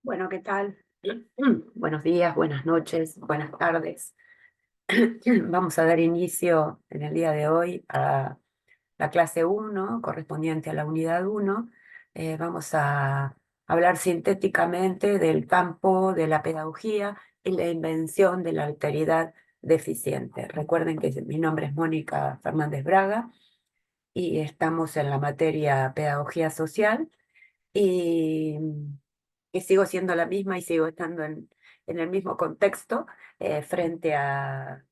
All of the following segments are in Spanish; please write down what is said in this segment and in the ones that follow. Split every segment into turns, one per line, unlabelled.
Bueno, ¿qué tal? Buenos días, buenas noches, buenas tardes. Vamos a dar inicio en el día de hoy a la clase uno, correspondiente a la unidad uno. Vamos a hablar sintéticamente del campo de la pedagogía y la invención de la alteridad deficiente. Recuerden que mi nombre es Mónica Fernández Braga y estamos en la materia pedagogía social y que sigo siendo la misma y sigo estando en el mismo contexto, frente al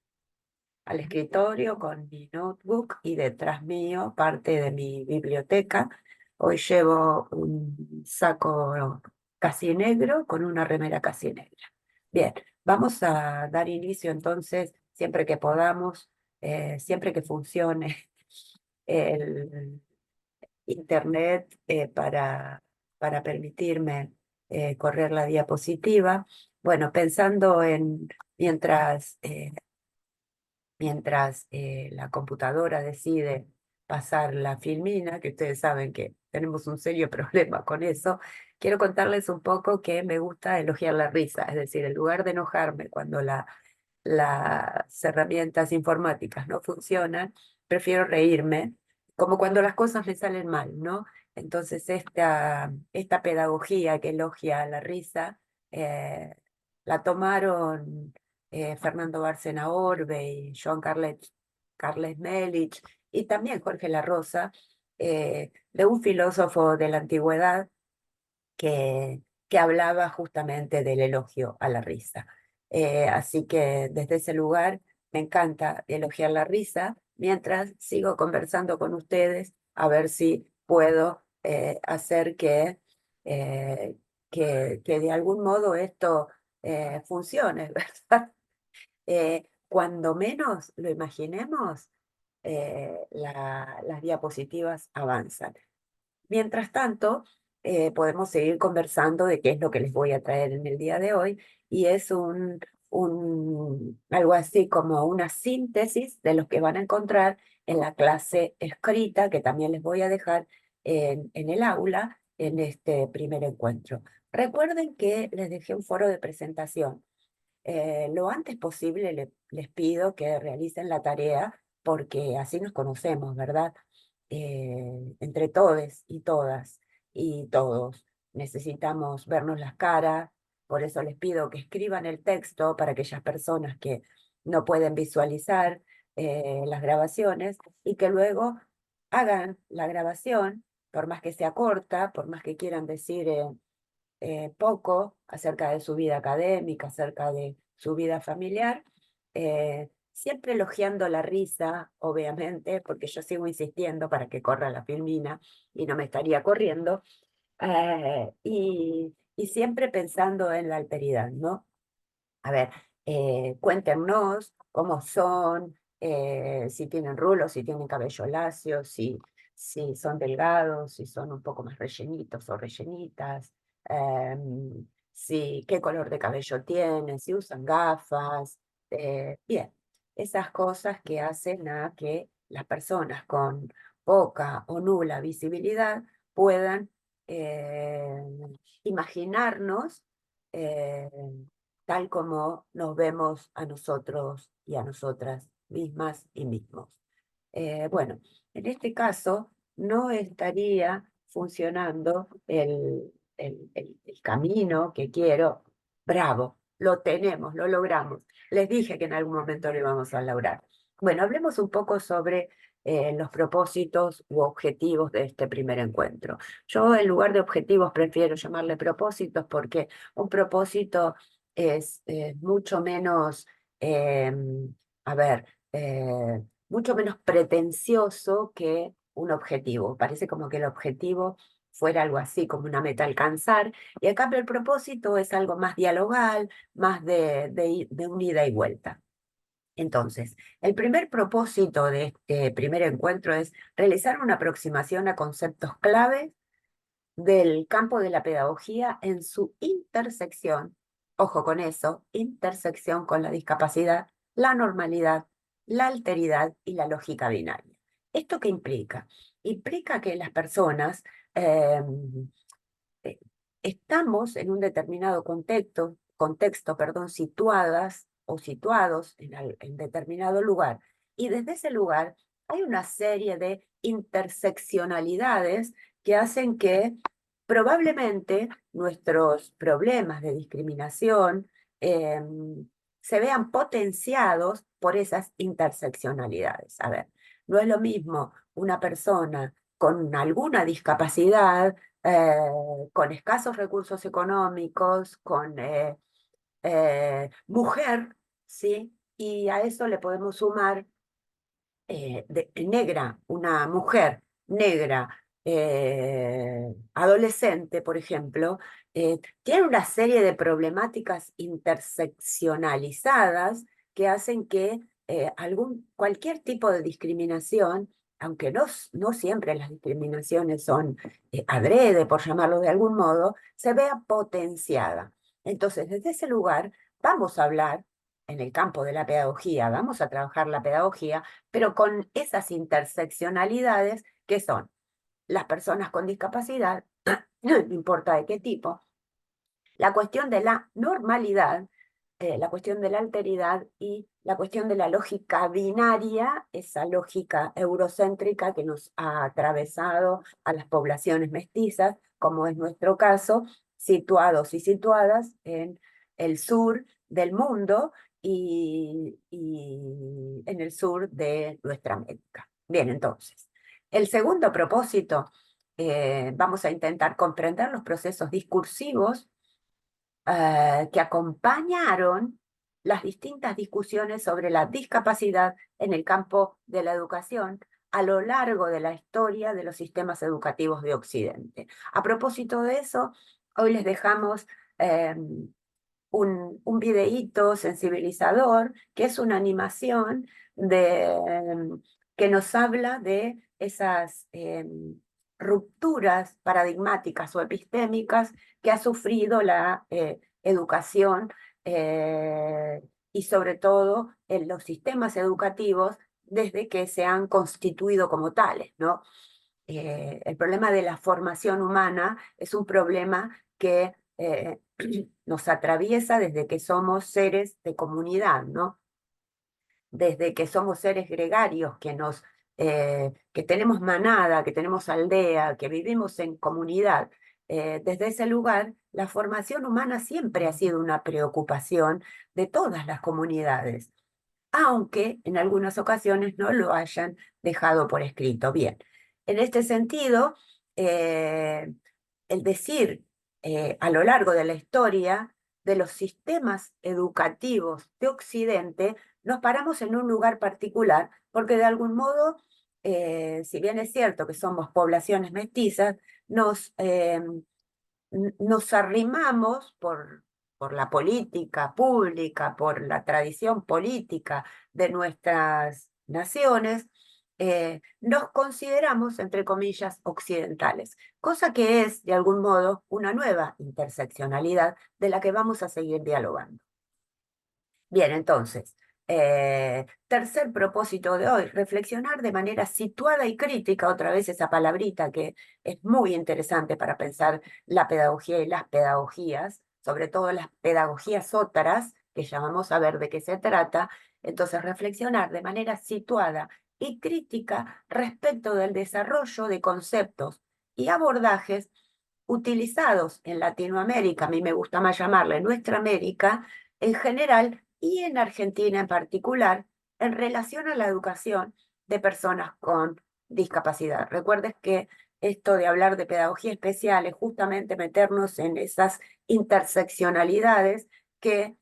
escritorio con mi notebook y detrás mío parte de mi biblioteca. Hoy llevo un saco casi negro con una remera casi negra. Bien, vamos a dar inicio entonces, siempre que podamos, siempre que funcione el internet, para permitirme correr la diapositiva. Bueno, pensando en mientras la computadora decide pasar la filmina, que ustedes saben que tenemos un serio problema con eso, quiero contarles un poco que me gusta elogiar la risa, es decir, en lugar de enojarme cuando las herramientas informáticas no funcionan, prefiero reírme, como cuando las cosas me salen mal, ¿no? Entonces, esta pedagogía que elogia la risa, eh, la tomaron Fernando Bárcena Orbe y Joan Carles Melich, y también Jorge La Rosa, de un filósofo de la antigüedad que hablaba justamente del elogio a la risa. Así que desde ese lugar me encanta elogiar la risa mientras sigo conversando con ustedes a ver si puedo hacer eh, que de algún modo esto funcione, ¿verdad? Cuando menos lo imaginemos, las diapositivas avanzan. Mientras tanto, podemos seguir conversando de qué es lo que les voy a traer en el día de hoy, y es algo así como una síntesis de lo que van a encontrar en la clase escrita, que también les voy a dejar en el aula en este primer encuentro. Recuerden que les dejé un foro de presentación. Lo antes posible les pido que realicen la tarea porque así nos conocemos, ¿verdad? Entre todes y todas y todos necesitamos vernos las caras, por eso les pido que escriban el texto para aquellas personas que no pueden visualizar las grabaciones, y que luego hagan la grabación, por más que sea corta, por más que quieran decir poco acerca de su vida académica, acerca de su vida familiar, siempre elogiando la risa, obviamente, porque yo sigo insistiendo para que corra la filmina y no me estaría corriendo, y siempre pensando en la alteridad, ¿no? A ver, cuéntenos cómo son, si tienen rulos, si tienen cabello lacio, si son delgados, si son un poco más rellenitos o rellenitas, qué color de cabello tienen, si usan gafas. Bien, esas cosas que hacen a que las personas con poca o nula visibilidad puedan eh, imaginarnos, eh, tal como nos vemos a nosotros y a nosotras mismas y mismos. Bueno, en este caso no estaría funcionando el camino que quiero. Bravo, lo tenemos, lo logramos. Les dije que en algún momento lo íbamos a lograr. Bueno, hablemos un poco sobre los propósitos u objetivos de este primer encuentro. Yo, en lugar de objetivos, prefiero llamarle propósitos, porque un propósito es mucho menos, eh, a ver, mucho menos pretencioso que un objetivo. Parece como que el objetivo fuera algo así, como una meta a alcanzar, y en cambio el propósito es algo más dialogal, más de un ida y vuelta. Entonces, el primer propósito de este primer encuentro es realizar una aproximación a conceptos clave del campo de la pedagogía en su intersección, ojo con eso, intersección con la discapacidad, la normalidad, la alteridad y la lógica binaria. ¿Esto qué implica? Implica que las personas eh, estamos en un determinado contexto, perdón, situadas o situados en determinado lugar, y desde ese lugar hay una serie de interseccionalidades que hacen que probablemente nuestros problemas de discriminación eh, se vean potenciados por esas interseccionalidades. A ver, no es lo mismo una persona con alguna discapacidad, con escasos recursos económicos, con mujer, ¿sí? Y a eso le podemos sumar negra, una mujer negra, adolescente, por ejemplo, tiene una serie de problemáticas interseccionalizadas que hacen que cualquier tipo de discriminación, aunque no siempre las discriminaciones son adrede, por llamarlo de algún modo, se vea potenciada. Entonces, desde ese lugar vamos a hablar en el campo de la pedagogía, vamos a trabajar la pedagogía, pero con esas interseccionalidades que son las personas con discapacidad, no importa de qué tipo, la cuestión de la normalidad, la cuestión de la alteridad y la cuestión de la lógica binaria, esa lógica eurocéntrica que nos ha atravesado a las poblaciones mestizas, como es nuestro caso, situados y situadas en el sur del mundo y en el sur de nuestra América. Bien, entonces, el segundo propósito, vamos a intentar comprender los procesos discursivos que acompañaron las distintas discusiones sobre la discapacidad en el campo de la educación a lo largo de la historia de los sistemas educativos de Occidente. A propósito de eso, hoy les dejamos un videíto sensibilizador, que es una animación que nos habla de esas rupturas paradigmáticas o epistémicas que ha sufrido la educación y sobre todo en los sistemas educativos desde que se han constituido como tales, ¿no? El problema de la formación humana es un problema que nos atraviesa desde que somos seres de comunidad, ¿no? Desde que somos seres gregarios, que tenemos manada, que tenemos aldea, que vivimos en comunidad. Desde ese lugar, la formación humana siempre ha sido una preocupación de todas las comunidades, aunque en algunas ocasiones no lo hayan dejado por escrito. Bien, en este sentido, el decir a lo largo de la historia de los sistemas educativos de Occidente, nos paramos en un lugar particular, porque de algún modo, si bien es cierto que somos poblaciones mestizas, nos arrimamos por la política pública, por la tradición política de nuestras naciones, nos consideramos, entre comillas, occidentales, cosa que es, de algún modo, una nueva interseccionalidad de la que vamos a seguir dialogando. Bien, entonces, tercer propósito de hoy, reflexionar de manera situada y crítica, otra vez esa palabrita que es muy interesante para pensar la pedagogía y las pedagogías, sobre todo las pedagogías otras, que ya vamos a ver de qué se trata. Entonces, reflexionar de manera situada y crítica respecto del desarrollo de conceptos y abordajes utilizados en Latinoamérica, a mí me gusta más llamarle nuestra América, en general y en Argentina en particular, en relación a la educación de personas con discapacidad. Recuerdes que esto de hablar de pedagogía especial es justamente meternos en esas interseccionalidades que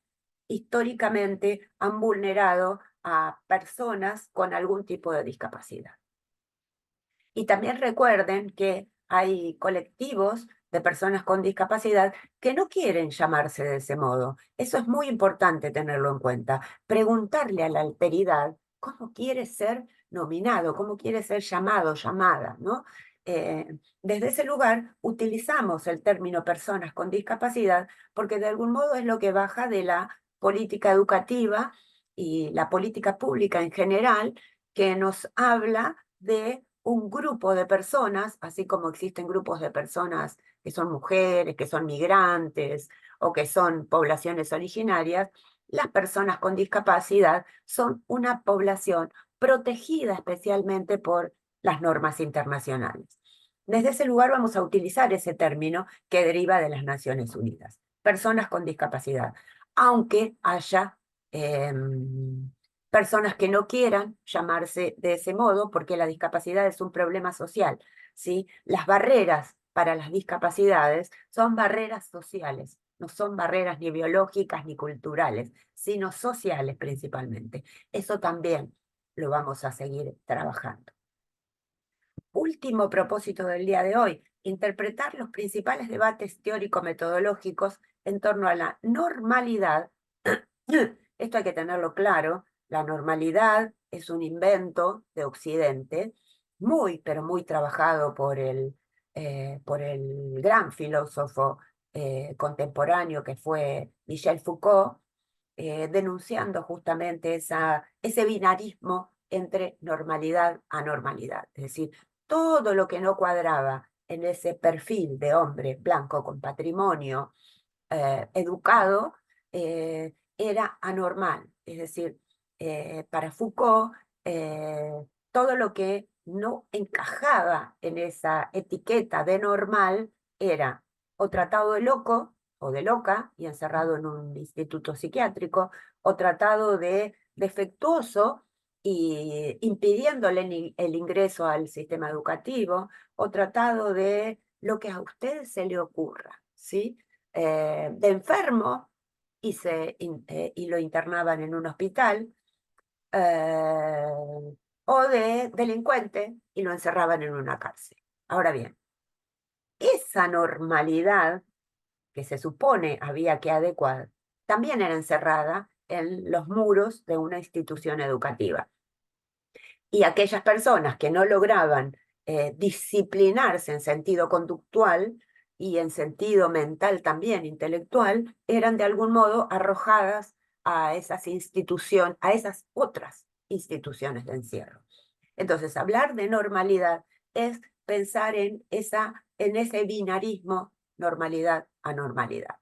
históricamente han vulnerado a personas con algún tipo de discapacidad. Y también recuerden que hay colectivos de personas con discapacidad que no quieren llamarse de ese modo. Eso es muy importante tenerlo en cuenta. Preguntarle a la alteridad cómo quiere ser nominado, cómo quiere ser llamado, llamada, ¿no? Desde ese lugar utilizamos el término personas con discapacidad porque de algún modo es lo que baja de la política educativa y la política pública en general, que nos habla de un grupo de personas, así como existen grupos de personas que son mujeres, que son migrantes o que son poblaciones originarias, las personas con discapacidad son una población protegida especialmente por las normas internacionales. Desde ese lugar vamos a utilizar ese término que deriva de las Naciones Unidas, personas con discapacidad, aunque haya personas que no quieran llamarse de ese modo, porque la discapacidad es un problema social, ¿sí? Las barreras para las discapacidades son barreras sociales, no son barreras ni biológicas ni culturales, sino sociales principalmente. Eso también lo vamos a seguir trabajando. Último propósito del día de hoy, interpretar los principales debates teórico-metodológicos en torno a la normalidad. Esto hay que tenerlo claro, la normalidad es un invento de Occidente, muy, pero muy trabajado por el gran filósofo contemporáneo que fue Michel Foucault, denunciando justamente ese binarismo entre normalidad a normalidad. Es decir, todo lo que no cuadraba en ese perfil de hombre blanco con patrimonio, educado, era anormal. Es decir, para Foucault, todo lo que no encajaba en esa etiqueta de normal era o tratado de loco o de loca y encerrado en un instituto psiquiátrico, o tratado de defectuoso y impidiéndole el ingreso al sistema educativo, o tratado de lo que a usted se le ocurra, ¿sí? De enfermo y lo internaban en un hospital, eh, o de delincuente y lo encerraban en una cárcel. Ahora bien, esa normalidad que se supone había que adecuar también era encerrada en los muros de una institución educativa. Y aquellas personas que no lograban disciplinarse en sentido conductual y en sentido mental también, intelectual, eran de algún modo arrojadas a esas instituciones, a esas otras instituciones de encierro. Entonces, hablar de normalidad es pensar en ese binarismo normalidad-anormalidad.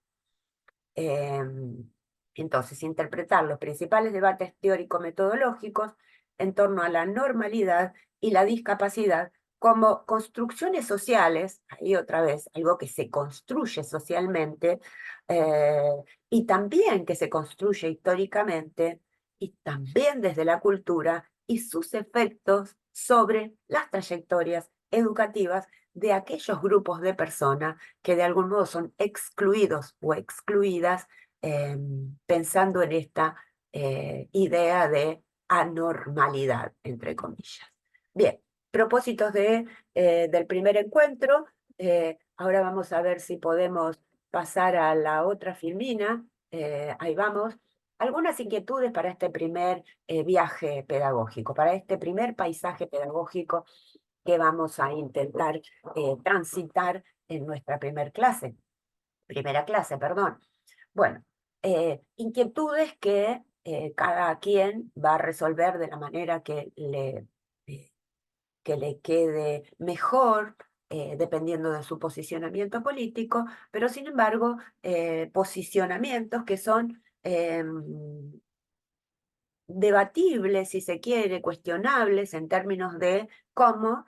Entonces, interpretar los principales debates teórico-metodológicos en torno a la normalidad y la discapacidad como construcciones sociales, ahí otra vez, algo que se construye socialmente, eh, y también que se construye históricamente, y también desde la cultura y sus efectos sobre las trayectorias educativas de aquellos grupos de personas que de algún modo son excluidos o excluidas, pensando en esta idea de anormalidad, entre comillas. Bien, propósitos del primer encuentro. Ahora vamos a ver si podemos pasar a la otra filmina. Ahí vamos. Algunas inquietudes para este primer viaje pedagógico, para este primer paisaje pedagógico que vamos a intentar transitar en nuestra primera clase, perdón. Bueno, inquietudes que cada quien va a resolver de la manera que le quede mejor, dependiendo de su posicionamiento político, pero sin embargo, posicionamientos que son debatibles, si se quiere, cuestionables en términos de cómo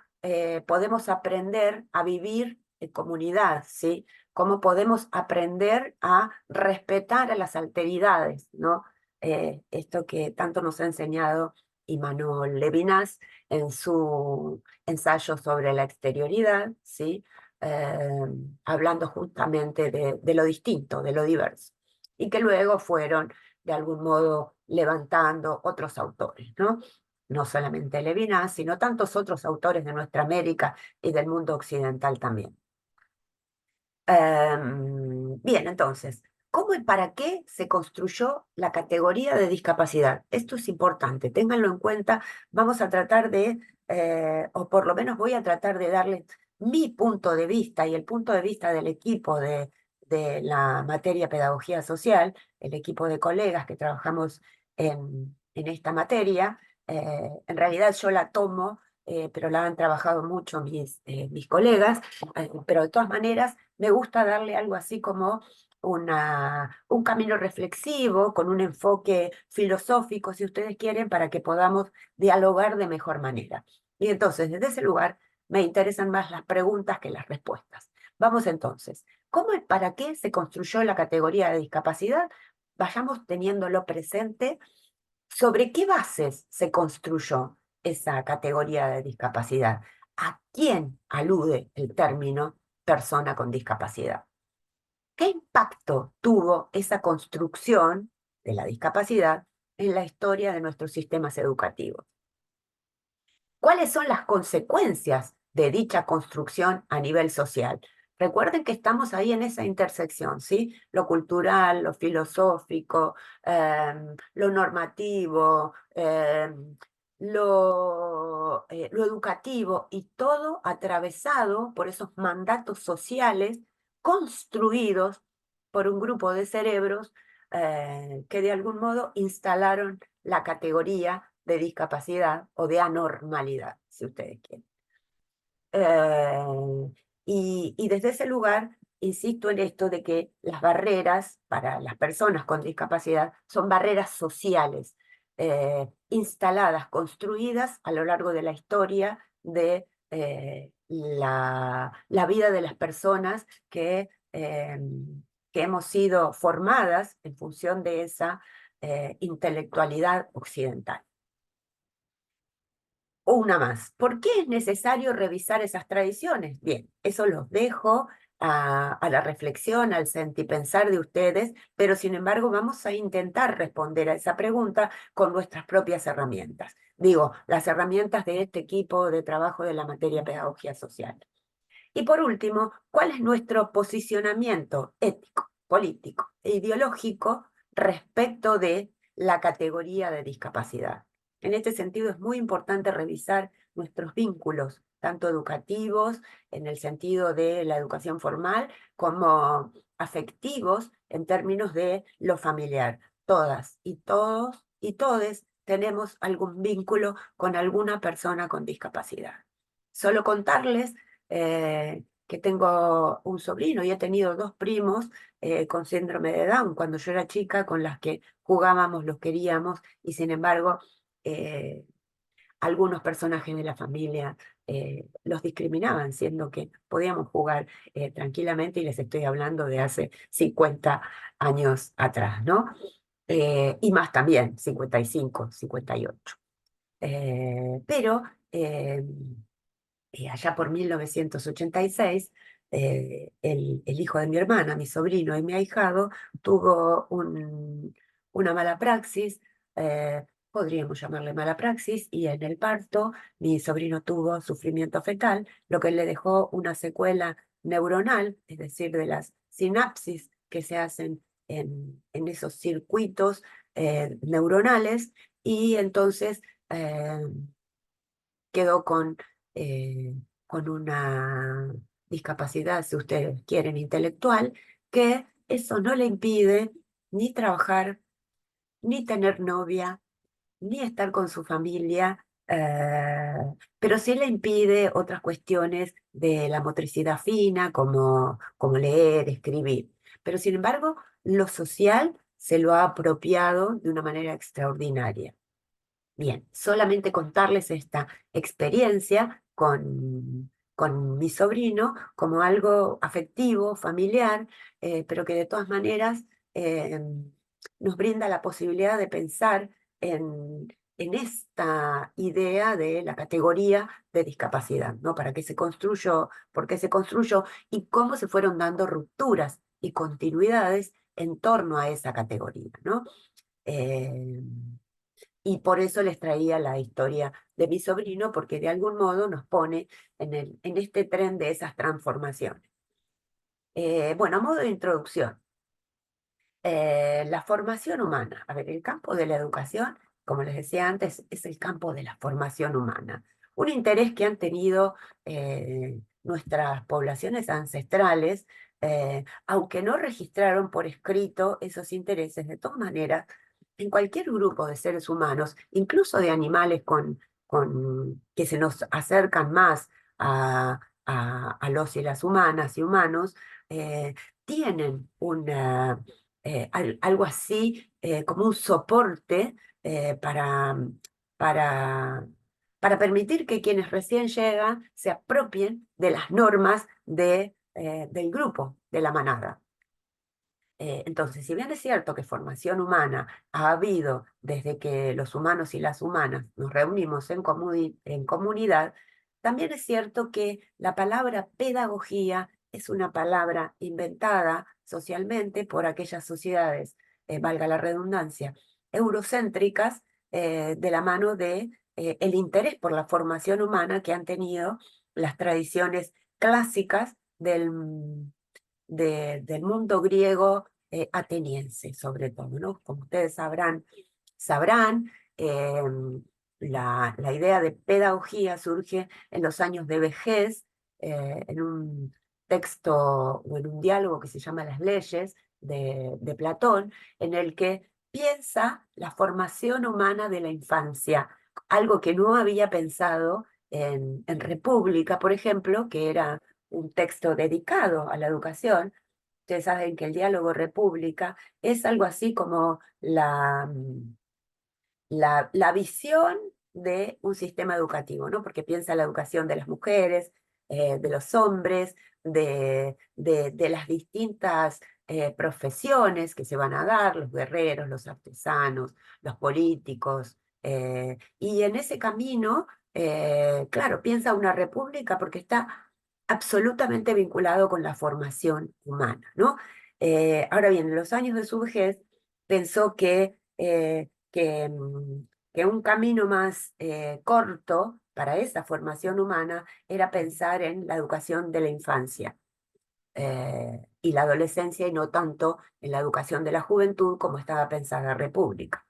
podemos aprender a vivir en comunidad, ¿sí? Cómo podemos aprender a respetar a las alteridades, ¿no? Esto que tanto nos ha enseñado Immanuel Levinas en su ensayo sobre la exterioridad, ¿sí? Eh, Hablando justamente de lo distinto, de lo diverso, y que luego fueron de algún modo levantando otros autores, ¿no? No solamente Levinas, sino tantos otros autores de nuestra América y del mundo occidental también. Bien, entonces, ¿cómo y para qué se construyó la categoría de discapacidad? Esto es importante, ténganlo en cuenta. Vamos a tratar o por lo menos voy a tratar de darles mi punto de vista y el punto de vista del equipo de la materia pedagogía social, el equipo de colegas que trabajamos en esta materia. En realidad yo la tomo, pero la han trabajado mucho mis colegas, pero de todas maneras me gusta darle algo así como un camino reflexivo, con un enfoque filosófico, si ustedes quieren, para que podamos dialogar de mejor manera. Y entonces, desde ese lugar, me interesan más las preguntas que las respuestas. Vamos entonces, ¿cómo y para qué se construyó la categoría de discapacidad? Vayamos teniéndolo presente. ¿Sobre qué bases se construyó esa categoría de discapacidad? ¿A quién alude el término persona con discapacidad? ¿Qué impacto tuvo esa construcción de la discapacidad en la historia de nuestros sistemas educativos? ¿Cuáles son las consecuencias de dicha construcción a nivel social? Recuerden que estamos ahí en esa intersección, ¿sí? Lo cultural, lo filosófico, lo normativo, lo educativo, y todo atravesado por esos mandatos sociales construidos por un grupo de cerebros que de algún modo instalaron la categoría de discapacidad o de anormalidad, si ustedes quieren. Y desde ese lugar, insisto en esto de que las barreras para las personas con discapacidad son barreras sociales, instaladas, construidas a lo largo de la historia de la vida de las personas que hemos sido formadas en función de esa intelectualidad occidental. Una más. ¿Por qué es necesario revisar esas tradiciones? Bien, eso los dejo a la reflexión, al sentipensar de ustedes, pero sin embargo vamos a intentar responder a esa pregunta con nuestras propias herramientas. Digo, las herramientas de este equipo de trabajo de la materia pedagogía social. Y por último, ¿cuál es nuestro posicionamiento ético, político e ideológico respecto de la categoría de discapacidad? En este sentido, es muy importante revisar nuestros vínculos, tanto educativos, en el sentido de la educación formal, como afectivos, en términos de lo familiar. Todas y todos y todes tenemos algún vínculo con alguna persona con discapacidad. Solo contarles que tengo un sobrino y he tenido dos primos con síndrome de Down cuando yo era chica, con las que jugábamos, los queríamos, y sin embargo, eh, algunos personajes de la familia los discriminaban, siendo que podíamos jugar tranquilamente, y les estoy hablando de hace 50 años atrás, ¿no? Y más también, 55, 58. Pero allá por 1986, el hijo de mi hermana, mi sobrino y mi ahijado, tuvo una mala praxis, podríamos llamarle mala praxis, y en el parto mi sobrino tuvo sufrimiento fetal, lo que le dejó una secuela neuronal, es decir, de las sinapsis que se hacen en esos circuitos neuronales, y entonces quedó eh, con una discapacidad, si ustedes quieren, intelectual, que eso no le impide ni trabajar, ni tener novia, ni estar con su familia, pero sí le impide otras cuestiones de la motricidad fina, como leer, escribir. Pero sin embargo, lo social se lo ha apropiado de una manera extraordinaria. Bien, solamente contarles esta experiencia con mi sobrino como algo afectivo, familiar, pero que de todas maneras eh, nos brinda la posibilidad de pensar en esta idea de la categoría de discapacidad, ¿no? Para qué se construyó, por qué se construyó y cómo se fueron dando rupturas y continuidades en torno a esa categoría, ¿no? Eh, y por eso les traía la historia de mi sobrino, porque de algún modo nos pone en este tren de esas transformaciones. Bueno, a modo de introducción, la formación humana. A ver, el campo de la educación, como les decía antes, es el campo de la formación humana. Un interés que han tenido nuestras poblaciones ancestrales, aunque no registraron por escrito esos intereses, de todas maneras, en cualquier grupo de seres humanos, incluso de animales que se nos acercan más a los y las humanas y humanos, tienen algo así como un soporte eh, para, para, para permitir que quienes recién llegan se apropien de las normas del grupo, de la manada. Entonces, si bien es cierto que formación humana ha habido desde que los humanos y las humanas nos reunimos en comunidad, también es cierto que la palabra pedagogía es una palabra inventada socialmente por aquellas sociedades, valga la redundancia, eurocéntricas, de la mano de el interés por la formación humana que han tenido las tradiciones clásicas del mundo griego ateniense, sobre todo, ¿no? Como ustedes sabrán, la idea de pedagogía surge en los años de vejez, en un texto o en un diálogo que se llama Las leyes de Platón, en el que piensa la formación humana de la infancia, algo que no había pensado en República, por ejemplo, que era un texto dedicado a la educación. Ustedes saben que el diálogo República es algo así como la visión de un sistema educativo, ¿no? Porque piensa la educación de las mujeres, de los hombres, de las distintas profesiones que se van a dar, los guerreros, los artesanos, los políticos. Y en ese camino, claro, piensa una república porque está absolutamente vinculado con la formación humana, ¿no? Ahora bien, en los años de su vejez pensó que un camino más corto para esa formación humana era pensar en la educación de la infancia y la adolescencia y no tanto en la educación de la juventud como estaba pensada República.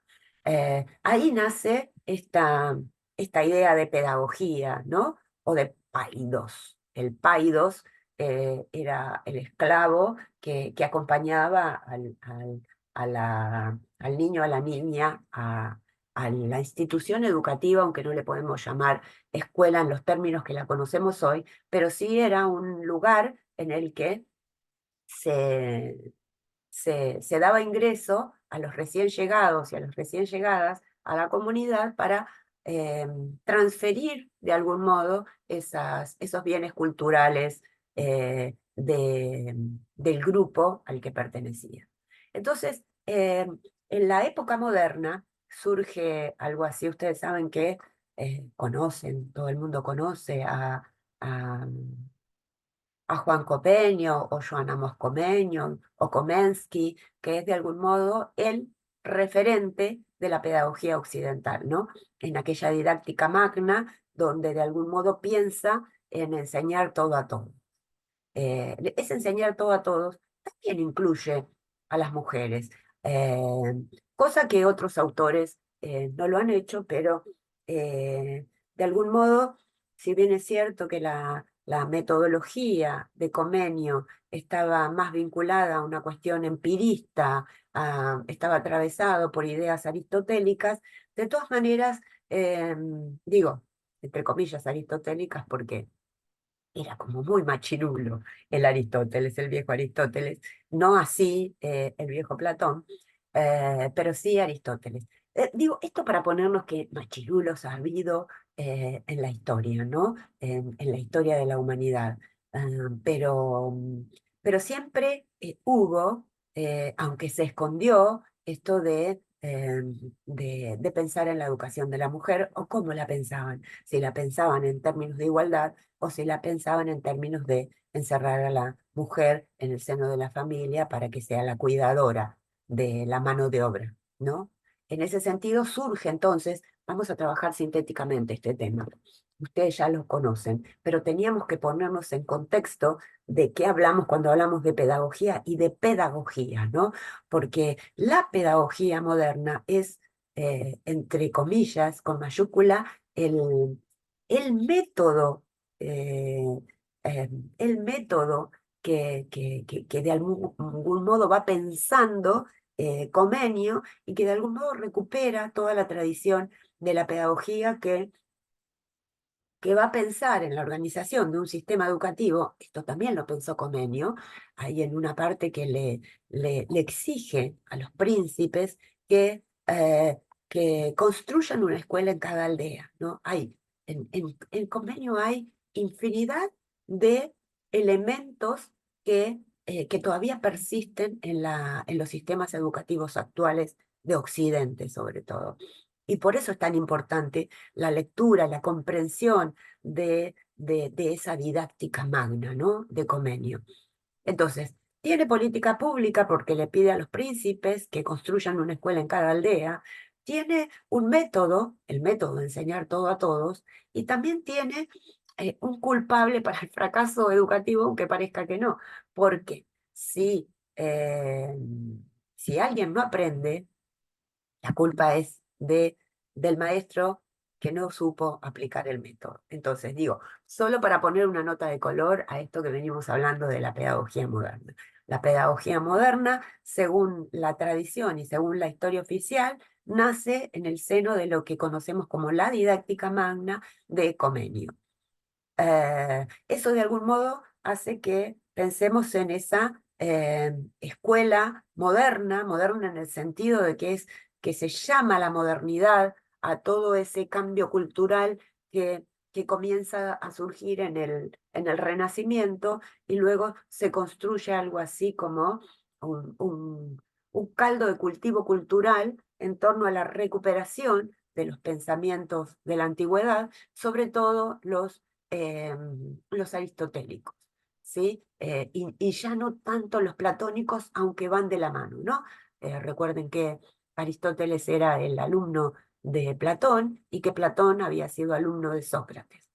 Ahí nace esta idea de pedagogía, ¿no? O de paidos. El paidos era el esclavo que acompañaba al niño, a la niña, a la institución educativa, aunque no le podemos llamar escuela en los términos que la conocemos hoy, pero sí era un lugar en el que se, se daba ingreso a los recién llegados y a las recién llegadas a la comunidad para eh, transferir de algún modo esos bienes culturales del grupo al que pertenecía. Entonces, en la época moderna surge algo así, ustedes saben que conocen, todo el mundo conoce a a Juan Copeño o Joana Moscomeño o Komensky, que es de algún modo el referente de la pedagogía occidental, ¿no? En aquella didáctica magna donde de algún modo piensa en enseñar todo a todos. Ese enseñar todo a todos también incluye a las mujeres, eh, cosa que otros autores no lo han hecho, pero de algún modo, si bien es cierto que la metodología de Comenio estaba más vinculada a una cuestión empirista, estaba atravesado por ideas aristotélicas, de todas maneras, digo, entre comillas aristotélicas, porque era como muy machirulo el Aristóteles, el viejo Aristóteles, no así el viejo Platón, pero sí Aristóteles. Digo, esto para ponernos que machirulos ha habido en la historia, ¿no? En la historia de la humanidad. Ah, pero, pero siempre hubo, aunque se escondió, esto de pensar en la educación de la mujer o cómo la pensaban, si la pensaban en términos de igualdad o si la pensaban en términos de encerrar a la mujer en el seno de la familia para que sea la cuidadora de la mano de obra, ¿no? En ese sentido surge entonces, vamos a trabajar sintéticamente este tema. Ustedes ya lo conocen, pero teníamos que ponernos en contexto de qué hablamos cuando hablamos de pedagogía y de pedagogía, ¿no? Porque la pedagogía moderna es, entre comillas, con mayúscula, el método, eh, eh, el método que de algún modo va pensando Comenio y que de algún modo recupera toda la tradición de la pedagogía que que va a pensar en la organización de un sistema educativo, esto también lo pensó Comenio, hay en una parte que le exige a los príncipes que construyan una escuela en cada aldea, ¿no? En Comenio hay infinidad de elementos que todavía persisten en los sistemas educativos actuales de Occidente, sobre todo. Y por eso es tan importante la lectura, la comprensión de esa didáctica magna, ¿no? De Comenio. Entonces, tiene política pública porque le pide a los príncipes que construyan una escuela en cada aldea, tiene un método, el método de enseñar todo a todos, y también tiene un culpable para el fracaso educativo, aunque parezca que no, porque eh, si alguien no aprende, la culpa es del maestro que no supo aplicar el método. Entonces, digo, solo para poner una nota de color a esto que venimos hablando de la pedagogía moderna. La pedagogía moderna, según la tradición y según la historia oficial, nace en el seno de lo que conocemos como la didáctica magna de Comenio. Eso de algún modo hace que pensemos en esa escuela moderna, moderna en el sentido de que se llama la modernidad a todo ese cambio cultural que comienza a surgir en el Renacimiento y luego se construye algo así como un, un un caldo de cultivo cultural en torno a la recuperación de los pensamientos de la antigüedad, sobre todo los aristotélicos, ¿sí? Y ya no tanto los platónicos, aunque van de la mano, ¿no? Recuerden que Aristóteles era el alumno de Platón y que Platón había sido alumno de Sócrates.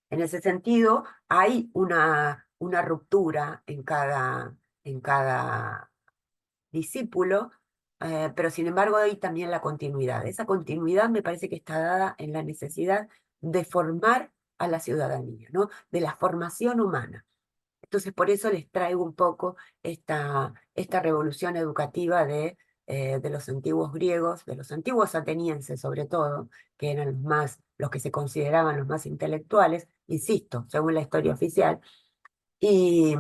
En ese sentido, hay una ruptura en cada discípulo, pero sin embargo hay también la continuidad. Esa continuidad me parece que está dada en la necesidad de formar a la ciudadanía, ¿no? De la formación humana. Entonces, por eso les traigo un poco esta revolución educativa de los antiguos griegos, de los antiguos atenienses sobre todo, que eran los que se consideraban los más intelectuales, insisto, según la historia oficial, y,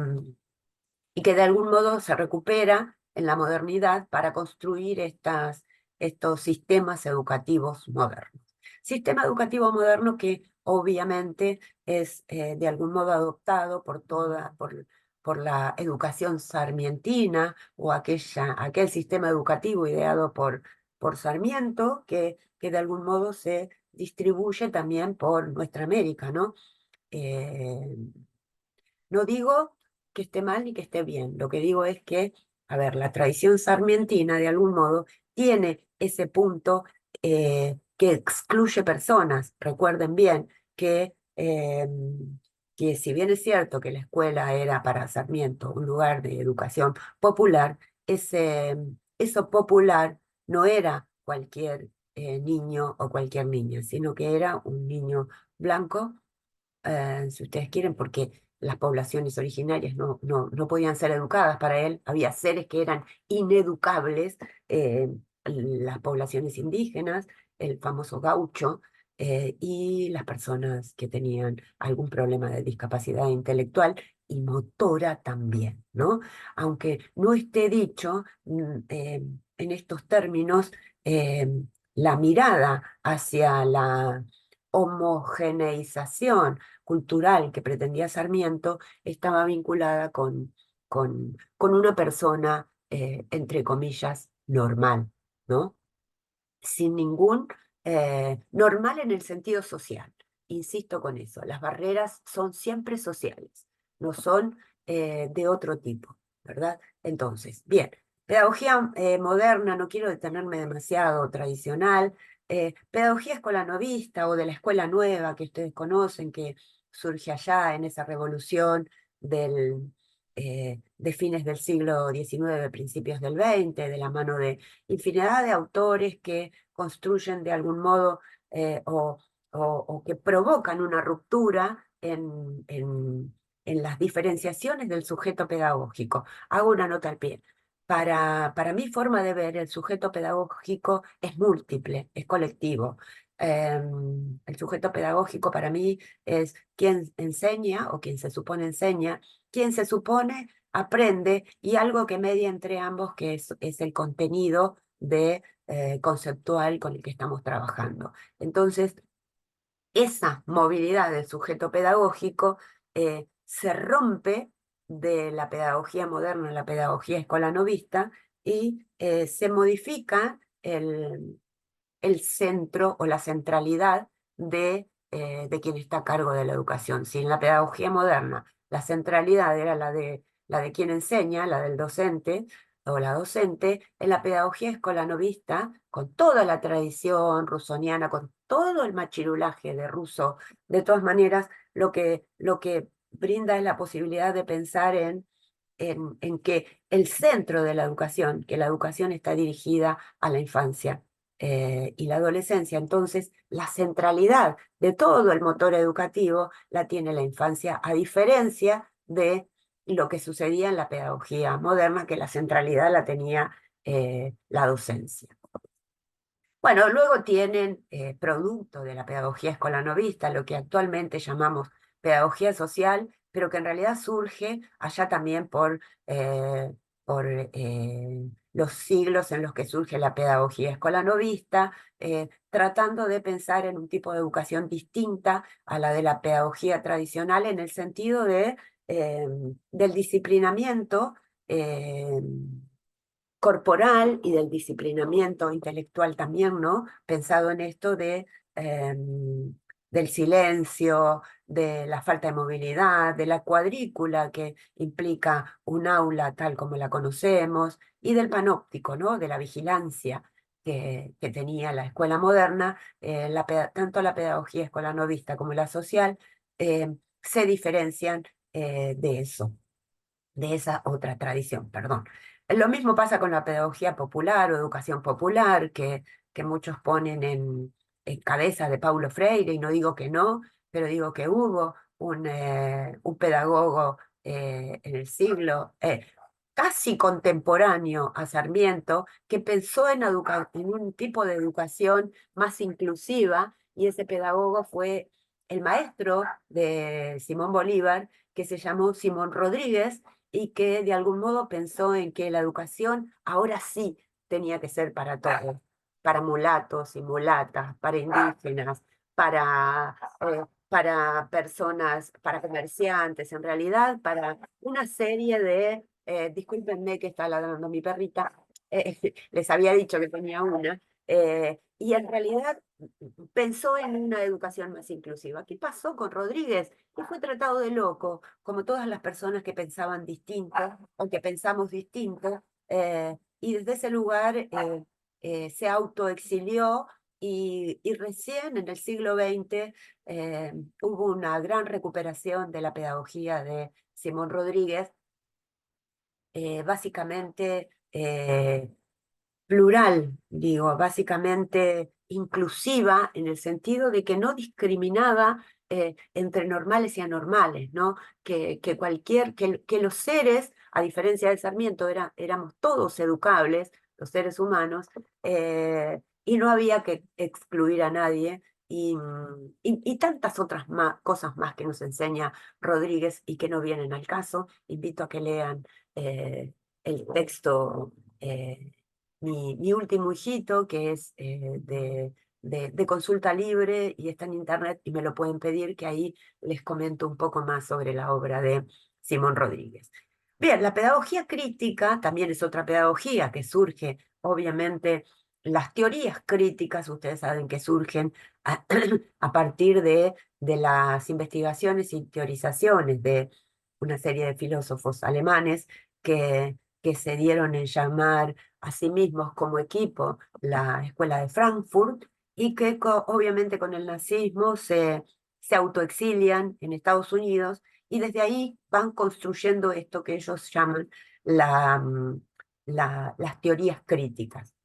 y que de algún modo se recupera en la modernidad para construir estos sistemas educativos modernos. Sistema educativo moderno que obviamente es de algún modo adoptado por la educación sarmientina o aquel sistema educativo ideado por Sarmiento que de algún modo se distribuye también por nuestra América, ¿no? Eh, no digo que esté mal ni que esté bien, lo que digo es que, a ver, la tradición sarmientina de algún modo tiene ese punto que excluye personas. Recuerden bien que si bien es cierto que la escuela era para Sarmiento un lugar de educación popular, eso popular no era cualquier niño o cualquier niña, sino que era un niño blanco si ustedes quieren, porque las poblaciones originarias no podían ser educadas para él, había seres que eran ineducables, las poblaciones indígenas, el famoso gaucho, y las personas que tenían algún problema de discapacidad intelectual y motora también, ¿no? Aunque no esté dicho en estos términos, eh, la mirada hacia la homogeneización cultural que pretendía Sarmiento estaba vinculada con una persona, entre comillas, normal, ¿no? Sin ningún, normal en el sentido social. Insisto con eso, las barreras son siempre sociales, no son de otro tipo, ¿verdad? Entonces, bien, pedagogía moderna, no quiero detenerme demasiado, tradicional, pedagogía escolanovista o de la escuela nueva que ustedes conocen, que surge allá en esa revolución de fines del siglo XIX, principios del XX, de la mano de infinidad de autores que construyen de algún modo o que provocan una ruptura en las diferenciaciones del sujeto pedagógico. Hago una nota al pie. Para mi forma de ver, el sujeto pedagógico es múltiple, es colectivo. El sujeto pedagógico para mí es quien enseña o quien se supone enseña, quien se supone aprende y algo que media entre ambos, que es el contenido conceptual con el que estamos trabajando. Entonces, esa movilidad del sujeto pedagógico se rompe de la pedagogía moderna, la pedagogía escolanovista, y se modifica el centro o la centralidad de quien está a cargo de la educación. Si en la pedagogía moderna la centralidad era la de quien enseña, la del docente o la docente, en la pedagogía escolanovista, con toda la tradición rusoniana, con todo el machirulaje de Rousseau, de todas maneras, lo que brinda es la posibilidad de pensar en que el centro de la educación, que la educación está dirigida a la infancia y la adolescencia. Entonces, la centralidad de todo el motor educativo la tiene la infancia, a diferencia de lo que sucedía en la pedagogía moderna, que la centralidad la tenía la docencia. Bueno, luego tienen producto de la pedagogía escolanovista, lo que actualmente llamamos pedagogía social, pero que en realidad surge allá también por los siglos en los que surge la pedagogía escolanovista, tratando de pensar en un tipo de educación distinta a la de la pedagogía tradicional en el sentido del disciplinamiento. Corporal y del disciplinamiento intelectual también, ¿no? Pensado en esto del silencio, de la falta de movilidad, de la cuadrícula que implica un aula tal como la conocemos, y del panóptico, ¿no? De la vigilancia que tenía la escuela moderna, tanto la pedagogía escolanovista como la social, se diferencian de eso, de esa otra tradición, perdón. Lo mismo pasa con la pedagogía popular o educación popular, que muchos ponen en cabeza de Paulo Freire, y no digo que no, pero digo que hubo un pedagogo en el siglo casi contemporáneo a Sarmiento, que pensó en un tipo de educación más inclusiva, y ese pedagogo fue el maestro de Simón Bolívar, que se llamó Simón Rodríguez, y que de algún modo pensó en que la educación ahora sí tenía que ser para todos, para mulatos y mulatas, para indígenas, para personas, para comerciantes, en realidad, para una serie discúlpenme que está ladrando mi perrita, les había dicho que tenía una, y en realidad pensó en una educación más inclusiva. ¿Qué pasó con Rodríguez? Y fue tratado de loco, como todas las personas que pensaban distinto o que pensamos distinto, y desde ese lugar se autoexilió y recién en el siglo XX hubo una gran recuperación de la pedagogía de Simón Rodríguez, básicamente plural, digo, básicamente inclusiva en el sentido de que no discriminaba entre normales y anormales, ¿no? Que los seres, a diferencia de Sarmiento, éramos todos educables, los seres humanos, y no había que excluir a nadie. Y tantas otras cosas más que nos enseña Rodríguez y que no vienen al caso. Invito a que lean el texto mi último hijito, que es de consulta libre y está en internet y me lo pueden pedir, que ahí les comento un poco más sobre la obra de Simón Rodríguez. Bien, la pedagogía crítica también es otra pedagogía que surge, obviamente, las teorías críticas, ustedes saben que surgen a, a partir de las investigaciones y teorizaciones de una serie de filósofos alemanes que se dieron en llamar a sí mismos como equipo la Escuela de Frankfurt, y que obviamente con el nazismo se autoexilian en Estados Unidos, y desde ahí van construyendo esto que ellos llaman las teorías críticas.